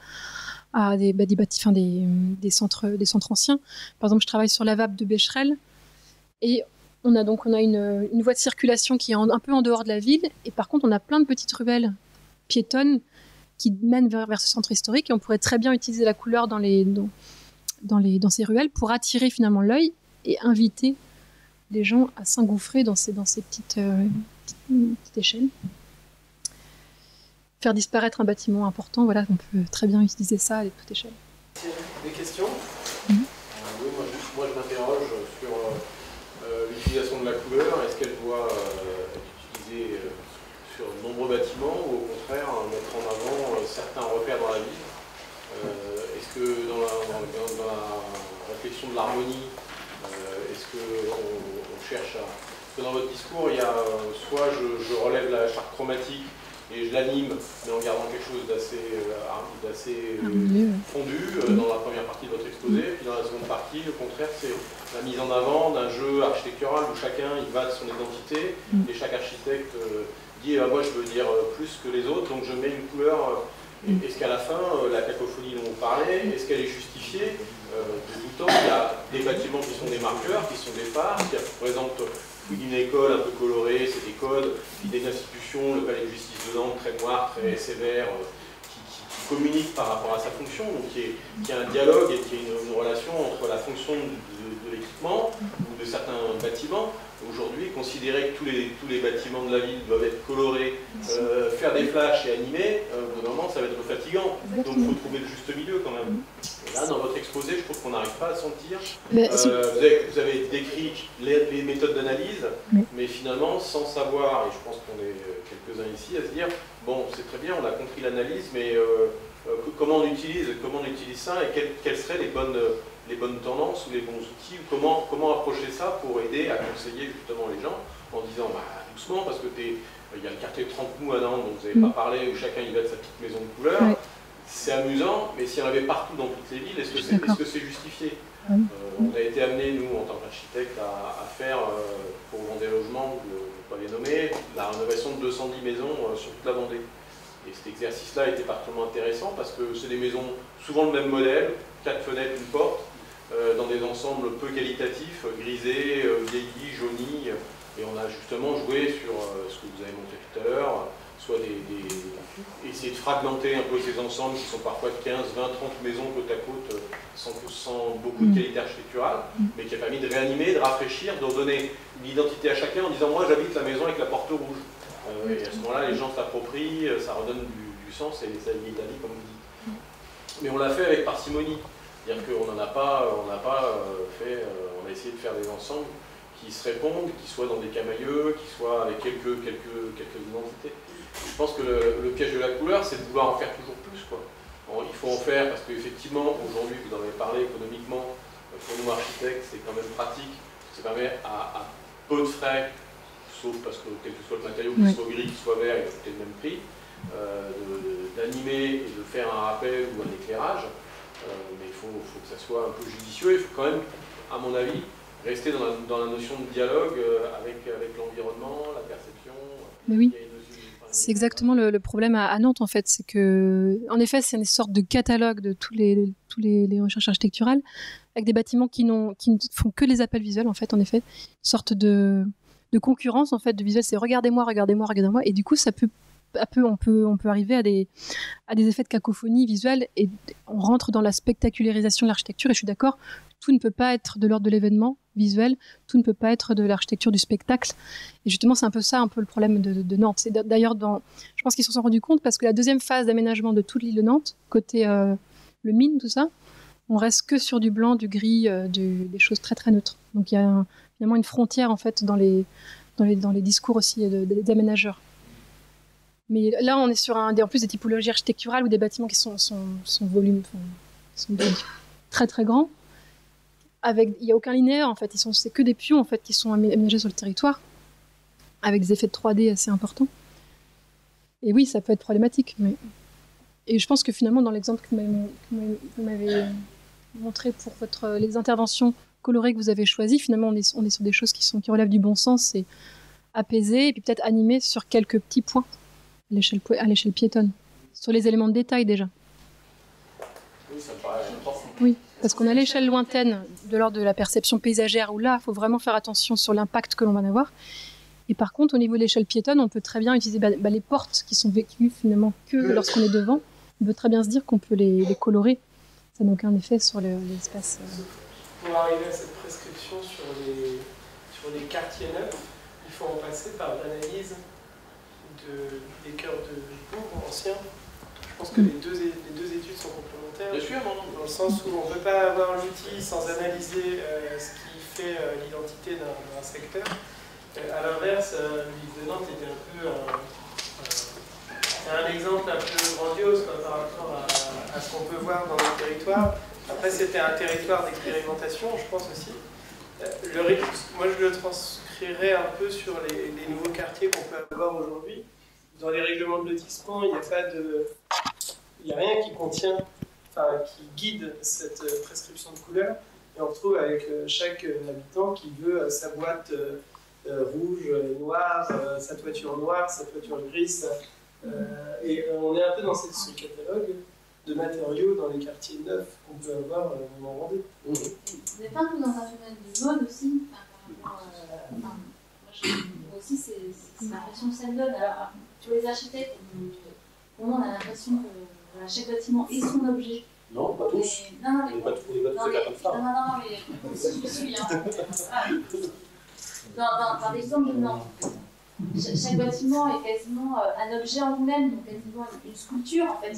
des centres anciens. Par exemple, je travaille sur la VAP de Becherel, et on a une voie de circulation qui est un peu en dehors de la ville, et par contre on a plein de petites ruelles piétonnes qui mènent vers ce centre historique, et on pourrait très bien utiliser la couleur dans ces ruelles pour attirer finalement l'œil et inviter les gens à s'engouffrer dans ces petites échelles. Faire disparaître un bâtiment important, voilà, on peut très bien utiliser ça à toute échelle. Des questions? Oui, moi je m'interroge sur l'utilisation de la couleur. Est-ce qu'elle doit être utilisée sur de nombreux bâtiments ou au contraire mettre en avant certains repères dans la ville? Est-ce que dans la réflexion de l'harmonie, est-ce qu'on cherche à... Parce que dans votre discours, il y a soit je relève la charte chromatique et je l'anime, mais en gardant quelque chose d'assez fondu dans la première partie de votre exposé, puis dans la seconde partie, au contraire, c'est la mise en avant d'un jeu architectural où chacun il va de son identité, et chaque architecte dit moi je veux dire plus que les autres, donc je mets une couleur. Est-ce qu'à la fin, la cacophonie dont vous parlez, est-ce qu'elle est justifiée? De tout temps, il y a des bâtiments qui sont des marqueurs, qui sont des phares, qui représentent une école un peu colorée, c'est des codes, puis des institutions, le palais de justice de Nantes, très noir, très sévère, qui communique par rapport à sa fonction, donc qui a un dialogue et qui a une relation entre la fonction de l'équipement ou de certains bâtiments. Aujourd'hui, considérer que tous les bâtiments de la ville doivent être colorés, faire des flashs et animés, au bout d'un moment, ça va être fatigant. Donc il faut trouver le juste milieu quand même. Et là, dans votre exposé, je trouve qu'on n'arrive pas à sentir. Vous avez décrit les méthodes d'analyse, mais finalement, sans savoir, et je pense qu'on est quelques-uns ici à se dire, bon, c'est très bien, on a compris l'analyse, mais comment on utilise ça et quelles seraient les bonnes tendances ou les bons outils, ou comment approcher ça pour aider à conseiller justement les gens en disant doucement, parce que il y a le quartier de Trente-Mous à Nantes dont vous n'avez pas parlé, où chacun y va de sa petite maison de couleur. C'est amusant, mais s'il y en avait partout dans toutes les villes, est-ce que c'est justifié? On a été amené, nous, en tant qu'architectes, à faire, pour Vendée Logement, je ne vais pas les nommer, la rénovation de 210 maisons sur toute la Vendée. Et cet exercice-là était particulièrement intéressant parce que c'est des maisons, souvent le même modèle, 4 fenêtres, une porte, dans des ensembles peu qualitatifs, grisés, vieillis, jaunis, et on a justement joué sur ce que vous avez montré tout à l'heure, soit essayer de fragmenter un peu ces ensembles qui sont parfois de 15, 20, 30 maisons côte à côte, sans beaucoup de qualité architecturale, mais qui a permis de réanimer, de rafraîchir, de redonner une identité à chacun en disant moi j'habite la maison avec la porte rouge. Et à ce moment-là, les gens s'approprient, ça redonne du sens et ça y est, comme vous dites. Mais on l'a fait avec parcimonie. C'est-à-dire qu'on n'en a pas, on n'a pas fait, on a essayé de faire des ensembles qui se répondent, qui soient dans des camailleux, qui soient avec quelques identités. Je pense que le piège de la couleur, c'est de vouloir en faire toujours plus, quoi. Il faut en faire parce qu'effectivement, aujourd'hui, vous en avez parlé économiquement, pour nous architectes, c'est quand même pratique. Ça permet à peu de frais, sauf parce que quel que soit le matériau, qu'il soit gris, qu'il soit vert, il va coûter le même prix, d'animer et de faire un rappel ou un éclairage. Mais il faut que ça soit un peu judicieux. Il faut quand même, à mon avis, rester dans la notion de dialogue avec l'environnement, la perception. Mais oui. C'est exactement le problème à Nantes, en fait. C'est que, en effet, c'est une sorte de catalogue de tous les recherches architecturales, avec des bâtiments qui ne font que les appels visuels, en fait, une sorte de concurrence, en fait, de visuel. C'est regardez-moi, regardez-moi, regardez-moi. Et du coup, on peut arriver à des effets de cacophonie visuelle, et on rentre dans la spectacularisation de l'architecture. Et je suis d'accord, tout ne peut pas être de l'ordre de l'événement visuel, tout ne peut pas être de l'architecture du spectacle. Et justement, c'est un peu ça, un peu le problème de Nantes. C'est d'ailleurs, je pense qu'ils s'en sont rendus compte, parce que la deuxième phase d'aménagement de toute l'île de Nantes, côté le mine, tout ça, on reste que sur du blanc, du gris, des choses très très neutres. Donc il y a finalement une frontière, en fait, dans les discours aussi des aménageurs. Mais là, on est sur en plus des typologies architecturales ou des bâtiments qui sont volumes, sont très très grands. Il n'y a aucun linéaire, en fait. C'est que des pions, en fait, qui sont aménagés sur le territoire, avec des effets de 3D assez importants. Et oui, ça peut être problématique. Et je pense que finalement, dans l'exemple que vous m'avez montré pour les interventions colorées que vous avez choisies, finalement, on est sur des choses qui relèvent du bon sens, c'est apaisé, et puis peut-être animé sur quelques petits points à l'échelle piétonne, sur les éléments de détail déjà. Oui, ça me paraît important. Oui, parce qu'on a l'échelle lointaine de l'ordre de la perception paysagère, où là, il faut vraiment faire attention sur l'impact que l'on va en avoir. Et par contre, au niveau de l'échelle piétonne, on peut très bien utiliser les portes qui sont vécues finalement que lorsqu'on est devant. On peut très bien se dire qu'on peut les colorer. Ça n'a aucun effet sur l'espace. Pour arriver à cette prescription sur les quartiers neufs, il faut en passer par l'analyse des cœurs de bourg anciens. Je pense que les deux études sont complémentaires. Bien sûr, non. Dans le sens où on ne peut pas avoir l'outil sans analyser ce qui fait l'identité d'un secteur. À l'inverse, l'île de Nantes était un peu un exemple un peu grandiose par rapport à ce qu'on peut voir dans le territoire. Après, c'était un territoire d'expérimentation, je pense aussi. Moi, je le transcrirais un peu sur les nouveaux quartiers qu'on peut avoir aujourd'hui. Dans les règlements de lotissement, il n'y a rien qui guide cette prescription de couleur. Et on retrouve avec chaque habitant qui veut sa boîte rouge et noire, sa toiture noire, sa toiture grise. Et on est un peu dans ce catalogue de matériaux dans les quartiers neufs qu'on peut avoir en Vendée. Vous n'êtes pas un peu dans un phénomène de mode aussi moi aussi, c'est l'impression que ça me donne. Alors, sur les architectes, pour moi, on a l'impression que chaque bâtiment est son objet. Non, pas tous. Non, mais pas tous les bâtiments, c'est pas comme ça. Non, mais je suis. Dans l'exemple de Nantes, chaque bâtiment est quasiment un objet en lui-même, donc quasiment une sculpture. En fait,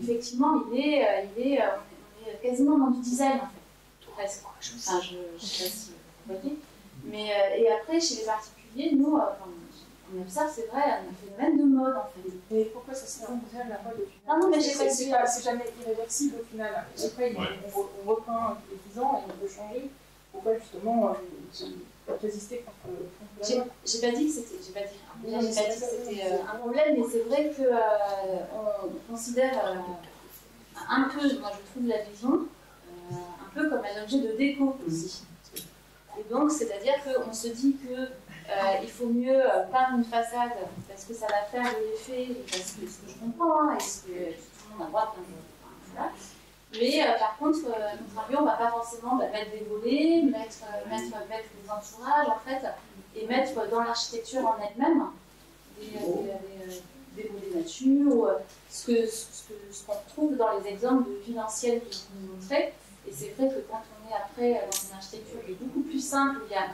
effectivement, on est quasiment dans du design, en fait. Presque. Enfin, je ne sais pas si vous voyez. Mais, et après, chez les particuliers, nous, on observe, c'est vrai, un phénomène de mode, en fait. Mais pourquoi ça se rend la mode au final? Non, mais c'est jamais irréversible au final. Après, on reprend les 10 ans et on peut changer. Pourquoi justement résister contre la mode? J'ai pas dit que c'était un problème, mais c'est vrai qu'on considère un peu, moi je trouve la maison, un peu comme un objet de déco aussi. Et donc, c'est-à-dire qu'on se dit qu'il faut mieux peindre une façade parce que ça va faire de l'effet, parce que ce que je comprends, et ce que tout le monde a le droit de peindre. Voilà. Mais par contre, on ne va pas forcément mettre des volets, mettre des entourages, en fait, et mettre dans l'architecture en elle-même des volets nature, ou ce qu'on retrouve dans les exemples de villes anciennes que je vous montrais. Et c'est vrai que quand on est après dans une architecture qui est beaucoup plus simple, il n'y a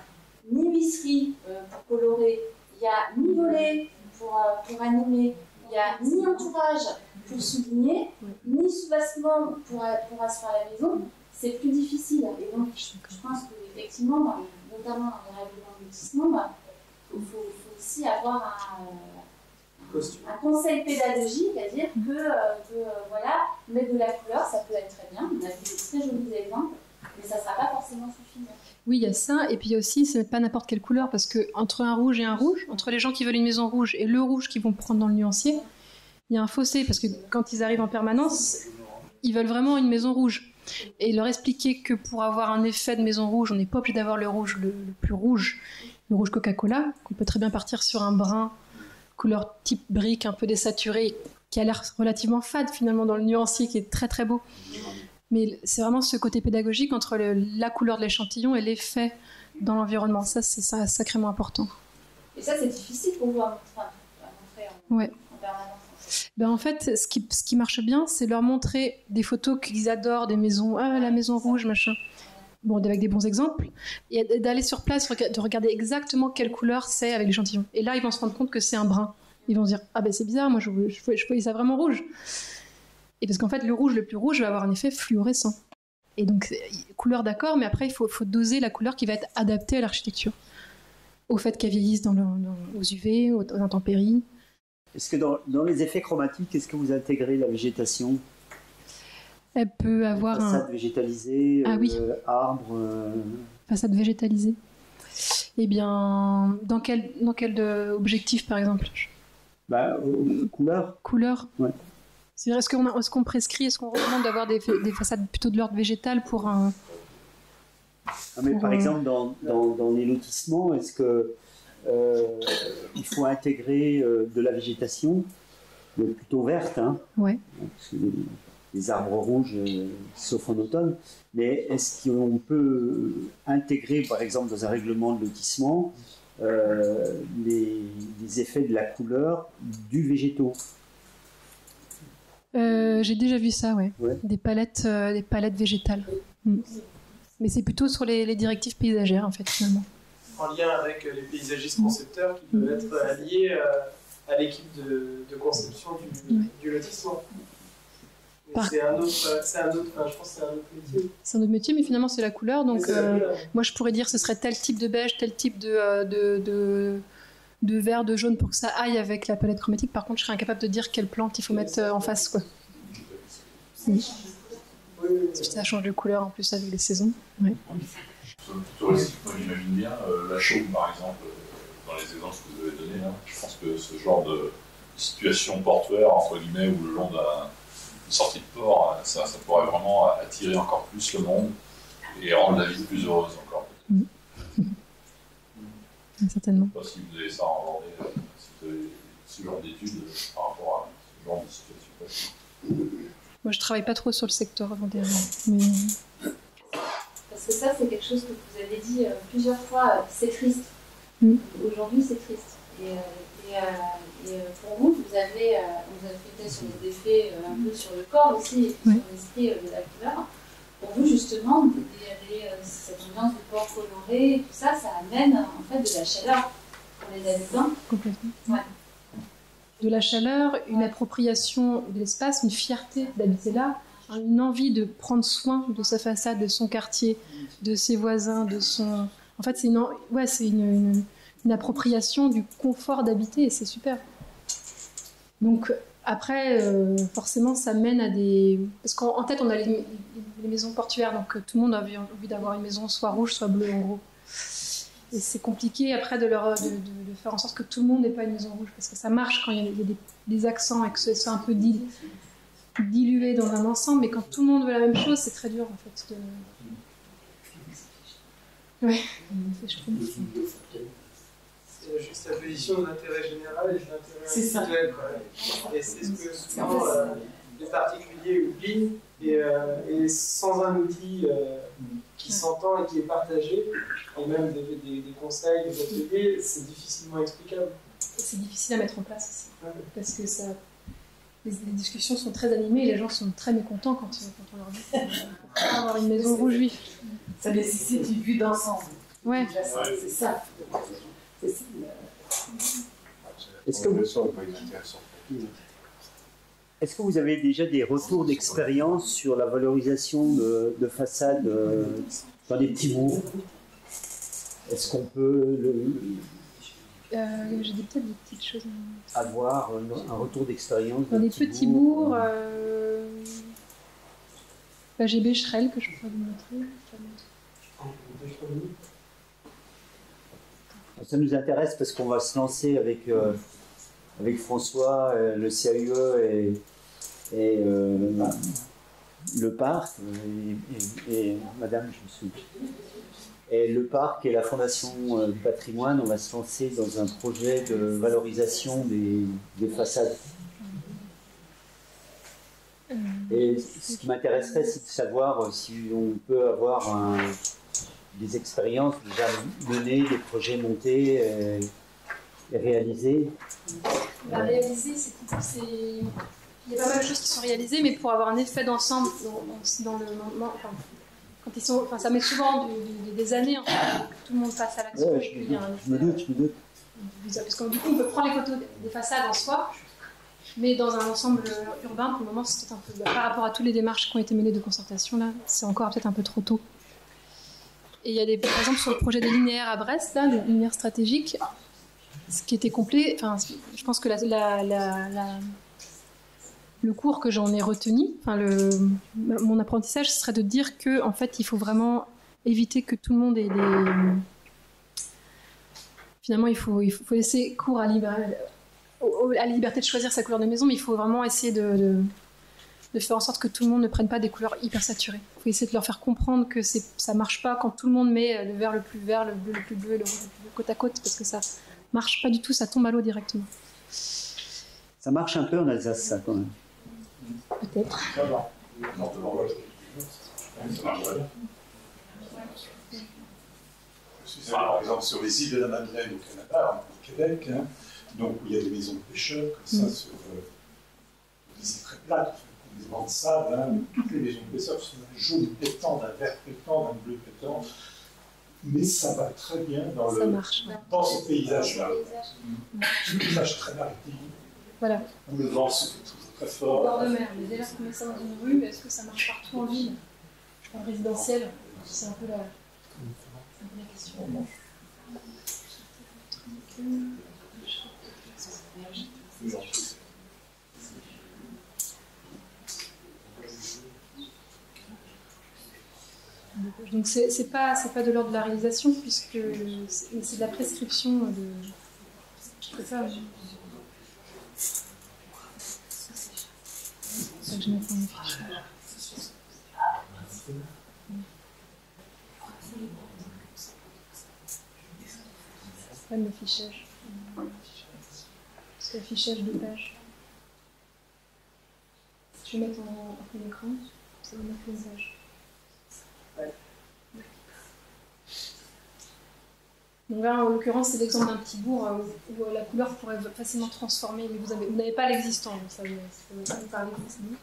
ni visserie pour colorer, il n'y a ni volet pour animer, il n'y a ni entourage pour souligner, ni soubassement pour asseoir la maison. c'est plus difficile. Et donc, je pense qu'effectivement, notamment dans les règlements de lotissement, il faut aussi avoir un conseil pédagogique, à dire que voilà, mettre de la couleur, ça peut être très bien. On a vu des très jolis exemples, mais ça ne sera pas forcément suffisant. Oui, il y a ça, et puis il y a aussi, c'est pas n'importe quelle couleur, parce que entre un rouge et un rouge, entre les gens qui veulent une maison rouge et le rouge qu'ils vont prendre dans le nuancier, il y a un fossé, parce que quand ils arrivent en permanence, ils veulent vraiment une maison rouge. Et leur expliquer que pour avoir un effet de maison rouge, on n'est pas obligé d'avoir le rouge le plus rouge, le rouge Coca-Cola, qu'on peut très bien partir sur un brun, couleur type brique, un peu désaturé, qui a l'air relativement fade finalement dans le nuancier, qui est très très beau. Mais c'est vraiment ce côté pédagogique entre la couleur de l'échantillon et l'effet dans l'environnement. Ça, c'est sacrément important. Et ça, c'est difficile pour vous à montrer en permanence. Ben en fait, ce qui marche bien, c'est leur montrer des photos qu'ils adorent, des maisons, la maison rouge, machin. Bon, avec des bons exemples, et d'aller sur place, de regarder exactement quelle couleur c'est avec l'échantillon. Et là, ils vont se rendre compte que c'est un brun. Ils vont se dire, ah ben c'est bizarre, moi je voyais ça vraiment rouge. Et parce qu'en fait, le rouge le plus rouge va avoir un effet fluorescent. Et donc, couleur d'accord, mais après, il faut doser la couleur qui va être adaptée à l'architecture. Au fait qu'elle vieillisse aux UV, aux intempéries. Est-ce que dans les effets chromatiques, est-ce que vous intégrez la végétation? Elle peut avoir façade végétalisée, oui. Arbre. Façade végétalisée. Eh bien, dans quel objectif, par exemple? Couleur. Couleur. Ouais. C'est vrai, est-ce qu'on prescrit, est-ce qu'on recommande d'avoir des façades plutôt de l'ordre végétal pour un... Par exemple, dans les lotissements, est-ce que il faut intégrer de la végétation plutôt verte, hein? Ouais. Parce que les arbres rouges, sauf en automne, mais est-ce qu'on peut intégrer, par exemple, dans un règlement de lotissement, les effets de la couleur du végétaux? J'ai déjà vu ça, ouais. Des palettes végétales. Mais c'est plutôt sur les directives paysagères, en fait, finalement. En lien avec les paysagistes concepteurs qui peuvent être liés à l'équipe de conception du lotissement. C'est un autre, je pense que c'est un autre métier. C'est un autre métier, mais finalement c'est la couleur. Donc moi je pourrais dire ce serait tel type de beige, tel type de vert, de jaune pour que ça aille avec la palette chromatique. Par contre, je serais incapable de dire quelle plante il faut mettre en face, quoi. Ça change de couleur en plus avec les saisons. Ouais. Plutôt aussi, moi j'imagine bien la chaume par exemple, dans les exemples que vous avez donnés. Hein. Je pense que ce genre de situation portuaire, entre guillemets, ou le long d'une sortie de port, ça pourrait vraiment attirer encore plus le monde et rendre la vie plus heureuse encore. Certainement. Je ne sais pas si vous avez ça en Vendée, si vous avez ce genre d'études par rapport à ce genre de situation. Moi, je travaille pas trop sur le secteur vendéen, mais... Parce que ça, c'est quelque chose que vous avez dit plusieurs fois, c'est triste. Aujourd'hui, c'est triste. Et pour vous, vous avez fait sur les effets un peu sur le corps aussi, et sur l'esprit de la couleur. Pour vous, justement, cette ambiance de port coloré, et tout ça, ça amène en fait de la chaleur pour les habitants. Complètement. Ouais. De la chaleur, une appropriation de l'espace, une fierté d'habiter là, une envie de prendre soin de sa façade, de son quartier, de ses voisins, de son... En fait, c'est une appropriation du confort d'habiter et c'est super. Donc après, forcément, ça mène à des... Parce qu'en tête, on a les maisons portuaires, donc tout le monde a envie d'avoir une maison soit rouge, soit bleue, en gros. Et c'est compliqué après de faire en sorte que tout le monde n'ait pas une maison rouge, parce que ça marche quand il y a des accents et que ce soit un peu dilué dans un ensemble, mais quand tout le monde veut la même chose, c'est très dur en fait. Ouais, je trouve. C'est juste la position de l'intérêt général et de l'intérêt individuel. Et c'est ce que souvent les particuliers oublient, et sans un outil qui s'entend et qui est partagé, et même des conseils, des ateliers, c'est difficilement explicable. Et c'est difficile à mettre en place aussi, parce que les discussions sont très animées et les gens sont très mécontents quand on leur dit qu'il faut avoir une maison rouge vif. Ça nécessite une vue d'ensemble. Ouais. C'est ça. Est-ce que vous... Est-ce que vous avez déjà des retours d'expérience sur la valorisation de façades dans des petits bourgs? Est-ce qu'on peut J'ai peut-être des petites choses. avoir un retour d'expérience Dans des petits bourgs, j'ai Becherel que je pourrais vous montrer. Ça nous intéresse parce qu'on va se lancer avec François, le CAUE et le parc, et madame, je me souviens. Et le parc et la Fondation du patrimoine, on va se lancer dans un projet de valorisation des façades. Et ce qui m'intéresserait, c'est de savoir si on peut avoir des expériences déjà menées, des projets montés et réalisés. Réaliser, il y a pas mal de choses qui sont réalisées, mais pour avoir un effet d'ensemble dans le moment. Quand ils sont, ça met souvent des années en fait, que tout le monde passe à l'action. Ouais, je me doute. Parce que du coup, on peut prendre les photos des façades en soi, mais dans un ensemble urbain, pour le moment, c'est peut-être un peu. Par rapport à toutes les démarches qui ont été menées de concertation, là, c'est encore peut-être un peu trop tôt. Et il y a par exemple, sur le projet des linéaires à Brest, là, des linéaires stratégiques, ce qui était complet. Enfin, je pense que le cours que j'en ai retenu, mon apprentissage, ce serait de dire que en fait, il faut vraiment éviter que tout le monde ait des. Finalement, il faut laisser cours à la liberté de choisir sa couleur de maison, mais il faut vraiment essayer de faire en sorte que tout le monde ne prenne pas des couleurs hyper saturées. Il faut essayer de leur faire comprendre que ça marche pas quand tout le monde met le vert le plus vert, le bleu le plus bleu et le rouge le plus bleu côte à côte, parce que ça marche pas du tout, ça tombe à l'eau directement. Ça marche un peu en Alsace, ça, quand même. Peut-être. Ça marche très bien. Par exemple, sur les îles de la Madeleine au Canada, au Québec, hein, donc où il y a des maisons de pêcheurs, comme ça, sur des îles très plates, des bancs de sable, hein, toutes les maisons de pêcheurs sont d'un jaune pétant, d'un vert pétant, d'un bleu pétant, mais ça va très bien dans ce paysage-là. C'est un paysage très maritime, voilà. où le vent se fait toujours très fort. Au bord de mer, mais dès lors qu'on met ça dans une rue, est-ce que ça marche partout en ville, en résidentiel? C'est un peu la question. Donc c'est pas de l'ordre de la réalisation, puisque c'est de la prescription de. C'est ça. C'est ça que je mets dans mes fiches. C'est pas de l'affichage. C'est l'affichage de page. Je vais mettre en plein écran, ça va mettre une page. Donc là, en l'occurrence, c'est l'exemple d'un petit bourg où la couleur pourrait facilement transformer, mais vous n'avez pas l'existant, donc ça ne veut pas vous parler forcément.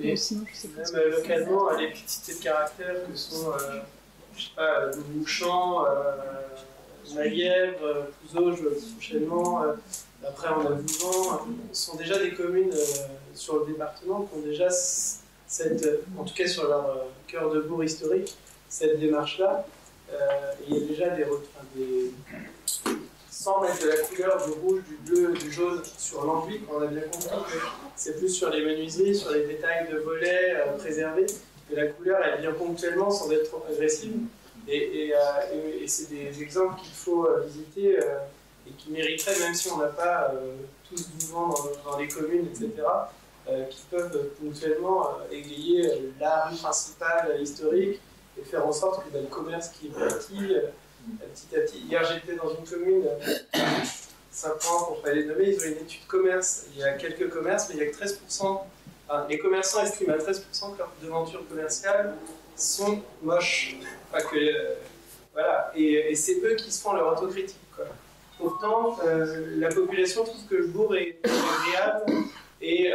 Et sinon, je sais pas même localement, les petites de caractère que sont, je sais pas, Mouchamp, Maillèvre, Pouzauges prochainement, après on a Vouvant, sont déjà des communes sur le département qui ont déjà en tout cas sur leur cœur de bourg historique, cette démarche-là. Il y a déjà sans mettre de la couleur du rouge, du bleu, du jaune sur l'enduit, on a bien compris que c'est plus sur les menuiseries, sur les détails de volets préservés, que la couleur elle vient ponctuellement sans être trop agressive. Et c'est des exemples qu'il faut visiter et qui mériteraient, même si on n'a pas tous Vouvant dans les communes, etc., qui peuvent ponctuellement égayer la rue principale historique et faire en sorte que le commerce qui est petit à petit. Hier, j'étais dans une commune, Saint-Ouen, pour ne pas les nommer, ils ont une étude commerce. Il y a quelques commerces, mais il n'y a que 13%. Les commerçants estiment à 13% que leurs devantures commerciales sont moches. Voilà. Et c'est eux qui se font leur autocritique, quoi. Pourtant, la population trouve que le bourg est agréable et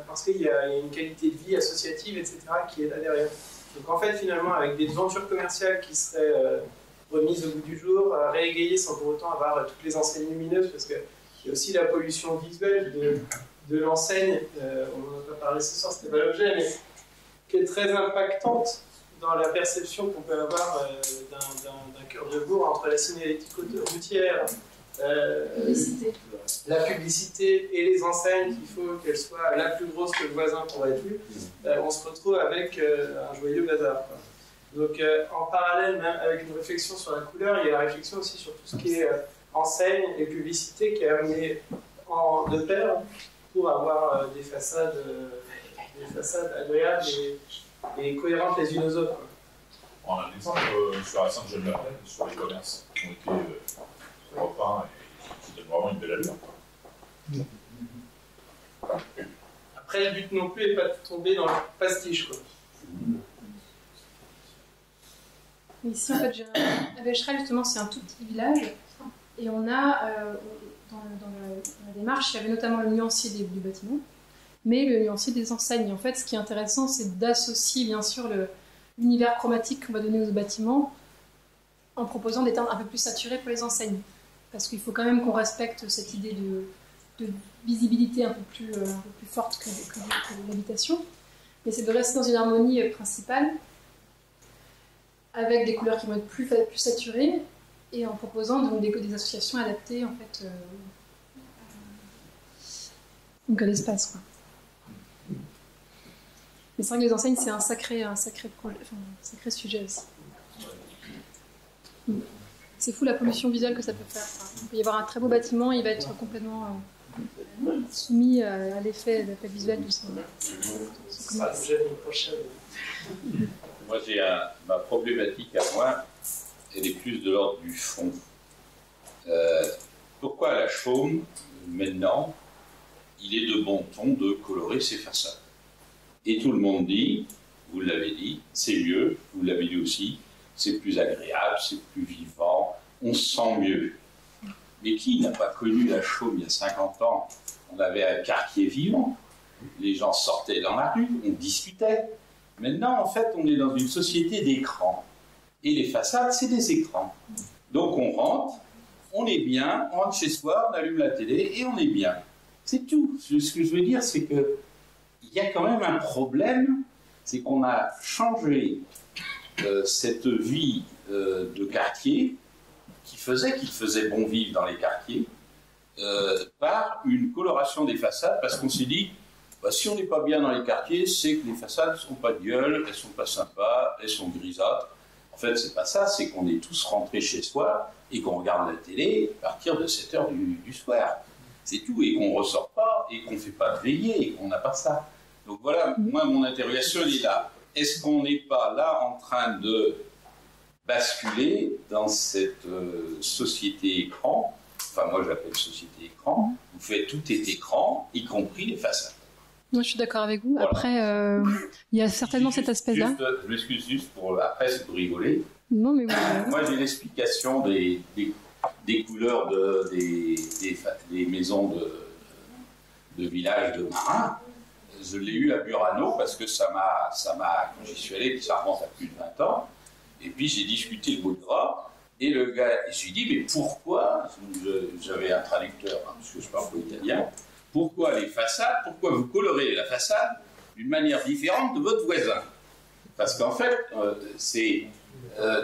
parce qu'il y a une qualité de vie associative, etc., qui est là derrière. Donc en fait, finalement, avec des devantures commerciales qui seraient remise au goût du jour, réégayée sans pour autant avoir toutes les enseignes lumineuses, parce qu'il y a aussi la pollution visuelle de l'enseigne, on n'en a pas parlé ce soir, c'était pas l'objet, mais qui est très impactante dans la perception qu'on peut avoir d'un cœur de bourg entre la signalétique routière, la publicité et les enseignes, qu'il faut qu'elles soient la plus grosse que le voisin qu'on aurait vu, on se retrouve avec un joyeux bazar, quoi. Donc en parallèle, même avec une réflexion sur la couleur, il y a la réflexion aussi sur tout ce qui est enseigne et publicité qui est amené de pair pour avoir des façades agréables et cohérentes les unes aux autres, quoi. On a un exemple sur la Sainte-Geneviève, sur les commerces qui ont été repeints et qui donnent vraiment une belle allure. Après, le but non plus n'est pas de tomber dans le pastiche, quoi. Ici, en fait, à Becherel, justement, c'est un tout petit village. Et on a, dans la démarche, il y avait notamment le nuancier du bâtiment, mais le nuancier des enseignes. En fait, ce qui est intéressant, c'est d'associer, bien sûr, l'univers chromatique qu'on va donner aux bâtiments en proposant des teintes un peu plus saturées pour les enseignes. Parce qu'il faut quand même qu'on respecte cette idée de visibilité un peu plus forte que l'habitation. Mais c'est de rester dans une harmonie principale, avec des couleurs qui vont être plus saturées, et en proposant donc des associations adaptées en fait, donc à l'espace, quoi. Mais c'est vrai que les enseignes, c'est un sacré sujet aussi. C'est fou la pollution visuelle que ça peut faire. Il peut y avoir un très beau bâtiment, il va être complètement soumis à l'effet visuel du son. Moi, ma problématique à moi, elle est plus de l'ordre du fond. Pourquoi à la Chaume, maintenant, il est de bon ton de colorer ses façades? Et tout le monde dit, vous l'avez dit, c'est mieux, vous l'avez dit aussi, c'est plus agréable, c'est plus vivant, on se sent mieux. Mais qui n'a pas connu la Chaume il y a 50 ans? On avait un quartier vivant, les gens sortaient dans la rue, on discutait. Maintenant, en fait, on est dans une société d'écrans. Et les façades, c'est des écrans. Donc on rentre, on est bien, on rentre chez soi, on allume la télé et on est bien. C'est tout. Ce que je veux dire, c'est qu'il y a quand même un problème, c'est qu'on a changé cette vie de quartier qu'il faisait bon vivre dans les quartiers par une coloration des façades, parce qu'on s'est dit, si on n'est pas bien dans les quartiers, c'est que les façades ne sont pas de gueule, elles ne sont pas sympas, elles sont grisâtres. En fait, c'est pas ça, c'est qu'on est tous rentrés chez soi et qu'on regarde la télé à partir de 7h du soir. C'est tout, et qu'on ne ressort pas, et qu'on ne fait pas de veillée, et qu'on n'a pas ça. Donc voilà, moi, mon interrogation, elle est là. Est-ce qu'on n'est pas là en train de basculer dans cette société écran? Enfin, moi, j'appelle société écran. Vous faites tout est écran, y compris les façades. Moi, je suis d'accord avec vous. Voilà. Après, il y a certainement cet aspect-là. Je m'excuse juste pour... Après, c'est pour rigoler. Non, mais moi, j'ai l'explication des couleurs des maisons de villages de marins. Je l'ai eu à Burano parce que ça m'a, quand j'y suis allé, puis ça remonte à plus de 20 ans. Et puis, j'ai discuté le mot de gras. Et le gars, je lui ai dit, mais pourquoi, j'avais un traducteur, hein, parce que je parle pas italien, pourquoi les façades, pourquoi vous colorez la façade d'une manière différente de votre voisin? Parce qu'en fait,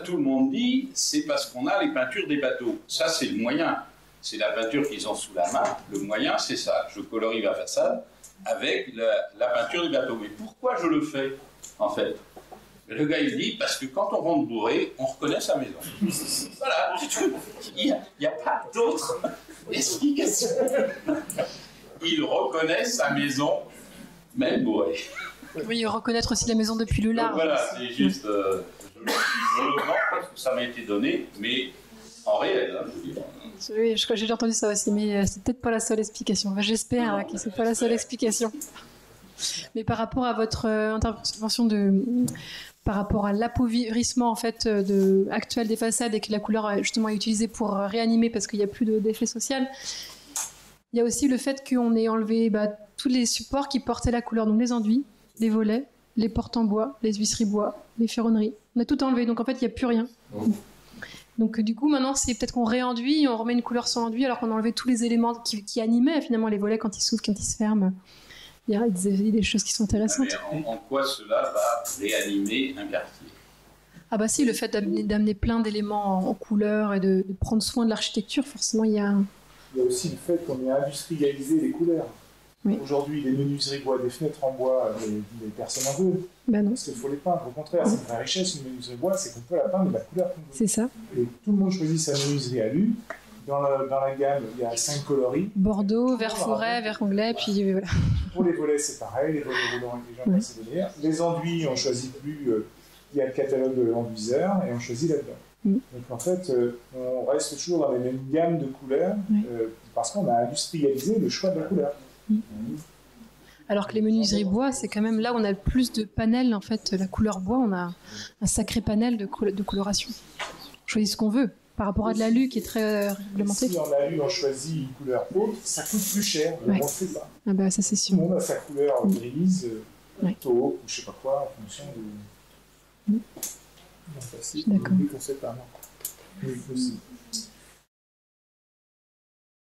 tout le monde dit, c'est parce qu'on a les peintures des bateaux. Ça, c'est le moyen. C'est la peinture qu'ils ont sous la main. Le moyen, c'est ça. Je colorie ma façade avec la peinture des bateaux. Mais pourquoi je le fais, en fait? Le gars, il dit, parce que quand on rentre bourré, on reconnaît sa maison. Voilà, il n'y a pas d'autre explication. Il reconnaît sa maison, même bourré. Oui, reconnaître aussi la maison depuis le large. Donc voilà, c'est juste, je le vends parce que ça m'a été donné, mais en réel, hein, je veux dire. Oui, je crois que j'ai entendu ça aussi, mais c'est peut-être pas la seule explication. Enfin, j'espère que c'est pas la seule explication. Mais par rapport à votre intervention par rapport à l'appauvrissement en fait actuel des façades et que la couleur justement est utilisée pour réanimer parce qu'il n'y a plus d'effet social, il y a aussi le fait qu'on ait enlevé tous les supports qui portaient la couleur, donc les enduits, les volets, les portes en bois, les huisseries bois, les ferronneries. On a tout enlevé, donc en fait il n'y a plus rien. Donc du coup, maintenant, c'est peut-être qu'on réenduit, on remet une couleur sur l'enduit, alors qu'on a enlevé tous les éléments qui animaient finalement les volets quand ils s'ouvrent, quand ils se ferment. Il y a des choses qui sont intéressantes. Mais en quoi cela va réanimer un quartier? Ah bah si, le fait d'amener plein d'éléments en couleur et de prendre soin de l'architecture, forcément, il y a... Il y a aussi le fait qu'on ait industrialisé les couleurs. Oui. Aujourd'hui, les menuiseries bois, des fenêtres en bois, les personnes en veulent. Bah non. Parce qu'il faut les peindre. Au contraire, c'est une vraie richesse, une menuiserie bois, c'est qu'on peut la peindre de la couleur qu'on veut. C'est ça. Et tout le monde choisit sa menuiserie à lui. Dans la gamme, il y a 5 coloris. Bordeaux, vert forêt, vert anglais, puis voilà. Pour les volets, c'est pareil, les volets roulants intelligents, ouais. C'est derrière. Les enduits, on ne choisit plus, il y a le catalogue de l'enduiseur et on choisit là-dedans. Donc en fait, on reste toujours dans les mêmes gammes de couleurs parce qu'on a industrialisé le choix de la couleur. Alors que les menuiseries bois, c'est quand même là où on a le plus de panels. En fait, la couleur bois, on a un sacré panel de coloration. On choisit ce qu'on veut. Par rapport à de l'alu qui est très réglementé. Si en alu on choisit une couleur haute, ça coûte plus cher, on ne le fait pas. Ah bah ça c'est sûr. Tout le monde a sa couleur grise, taupe, ou je ne sais pas quoi, en fonction de... D'accord. Oui, on sait pas, non. Oui, aussi.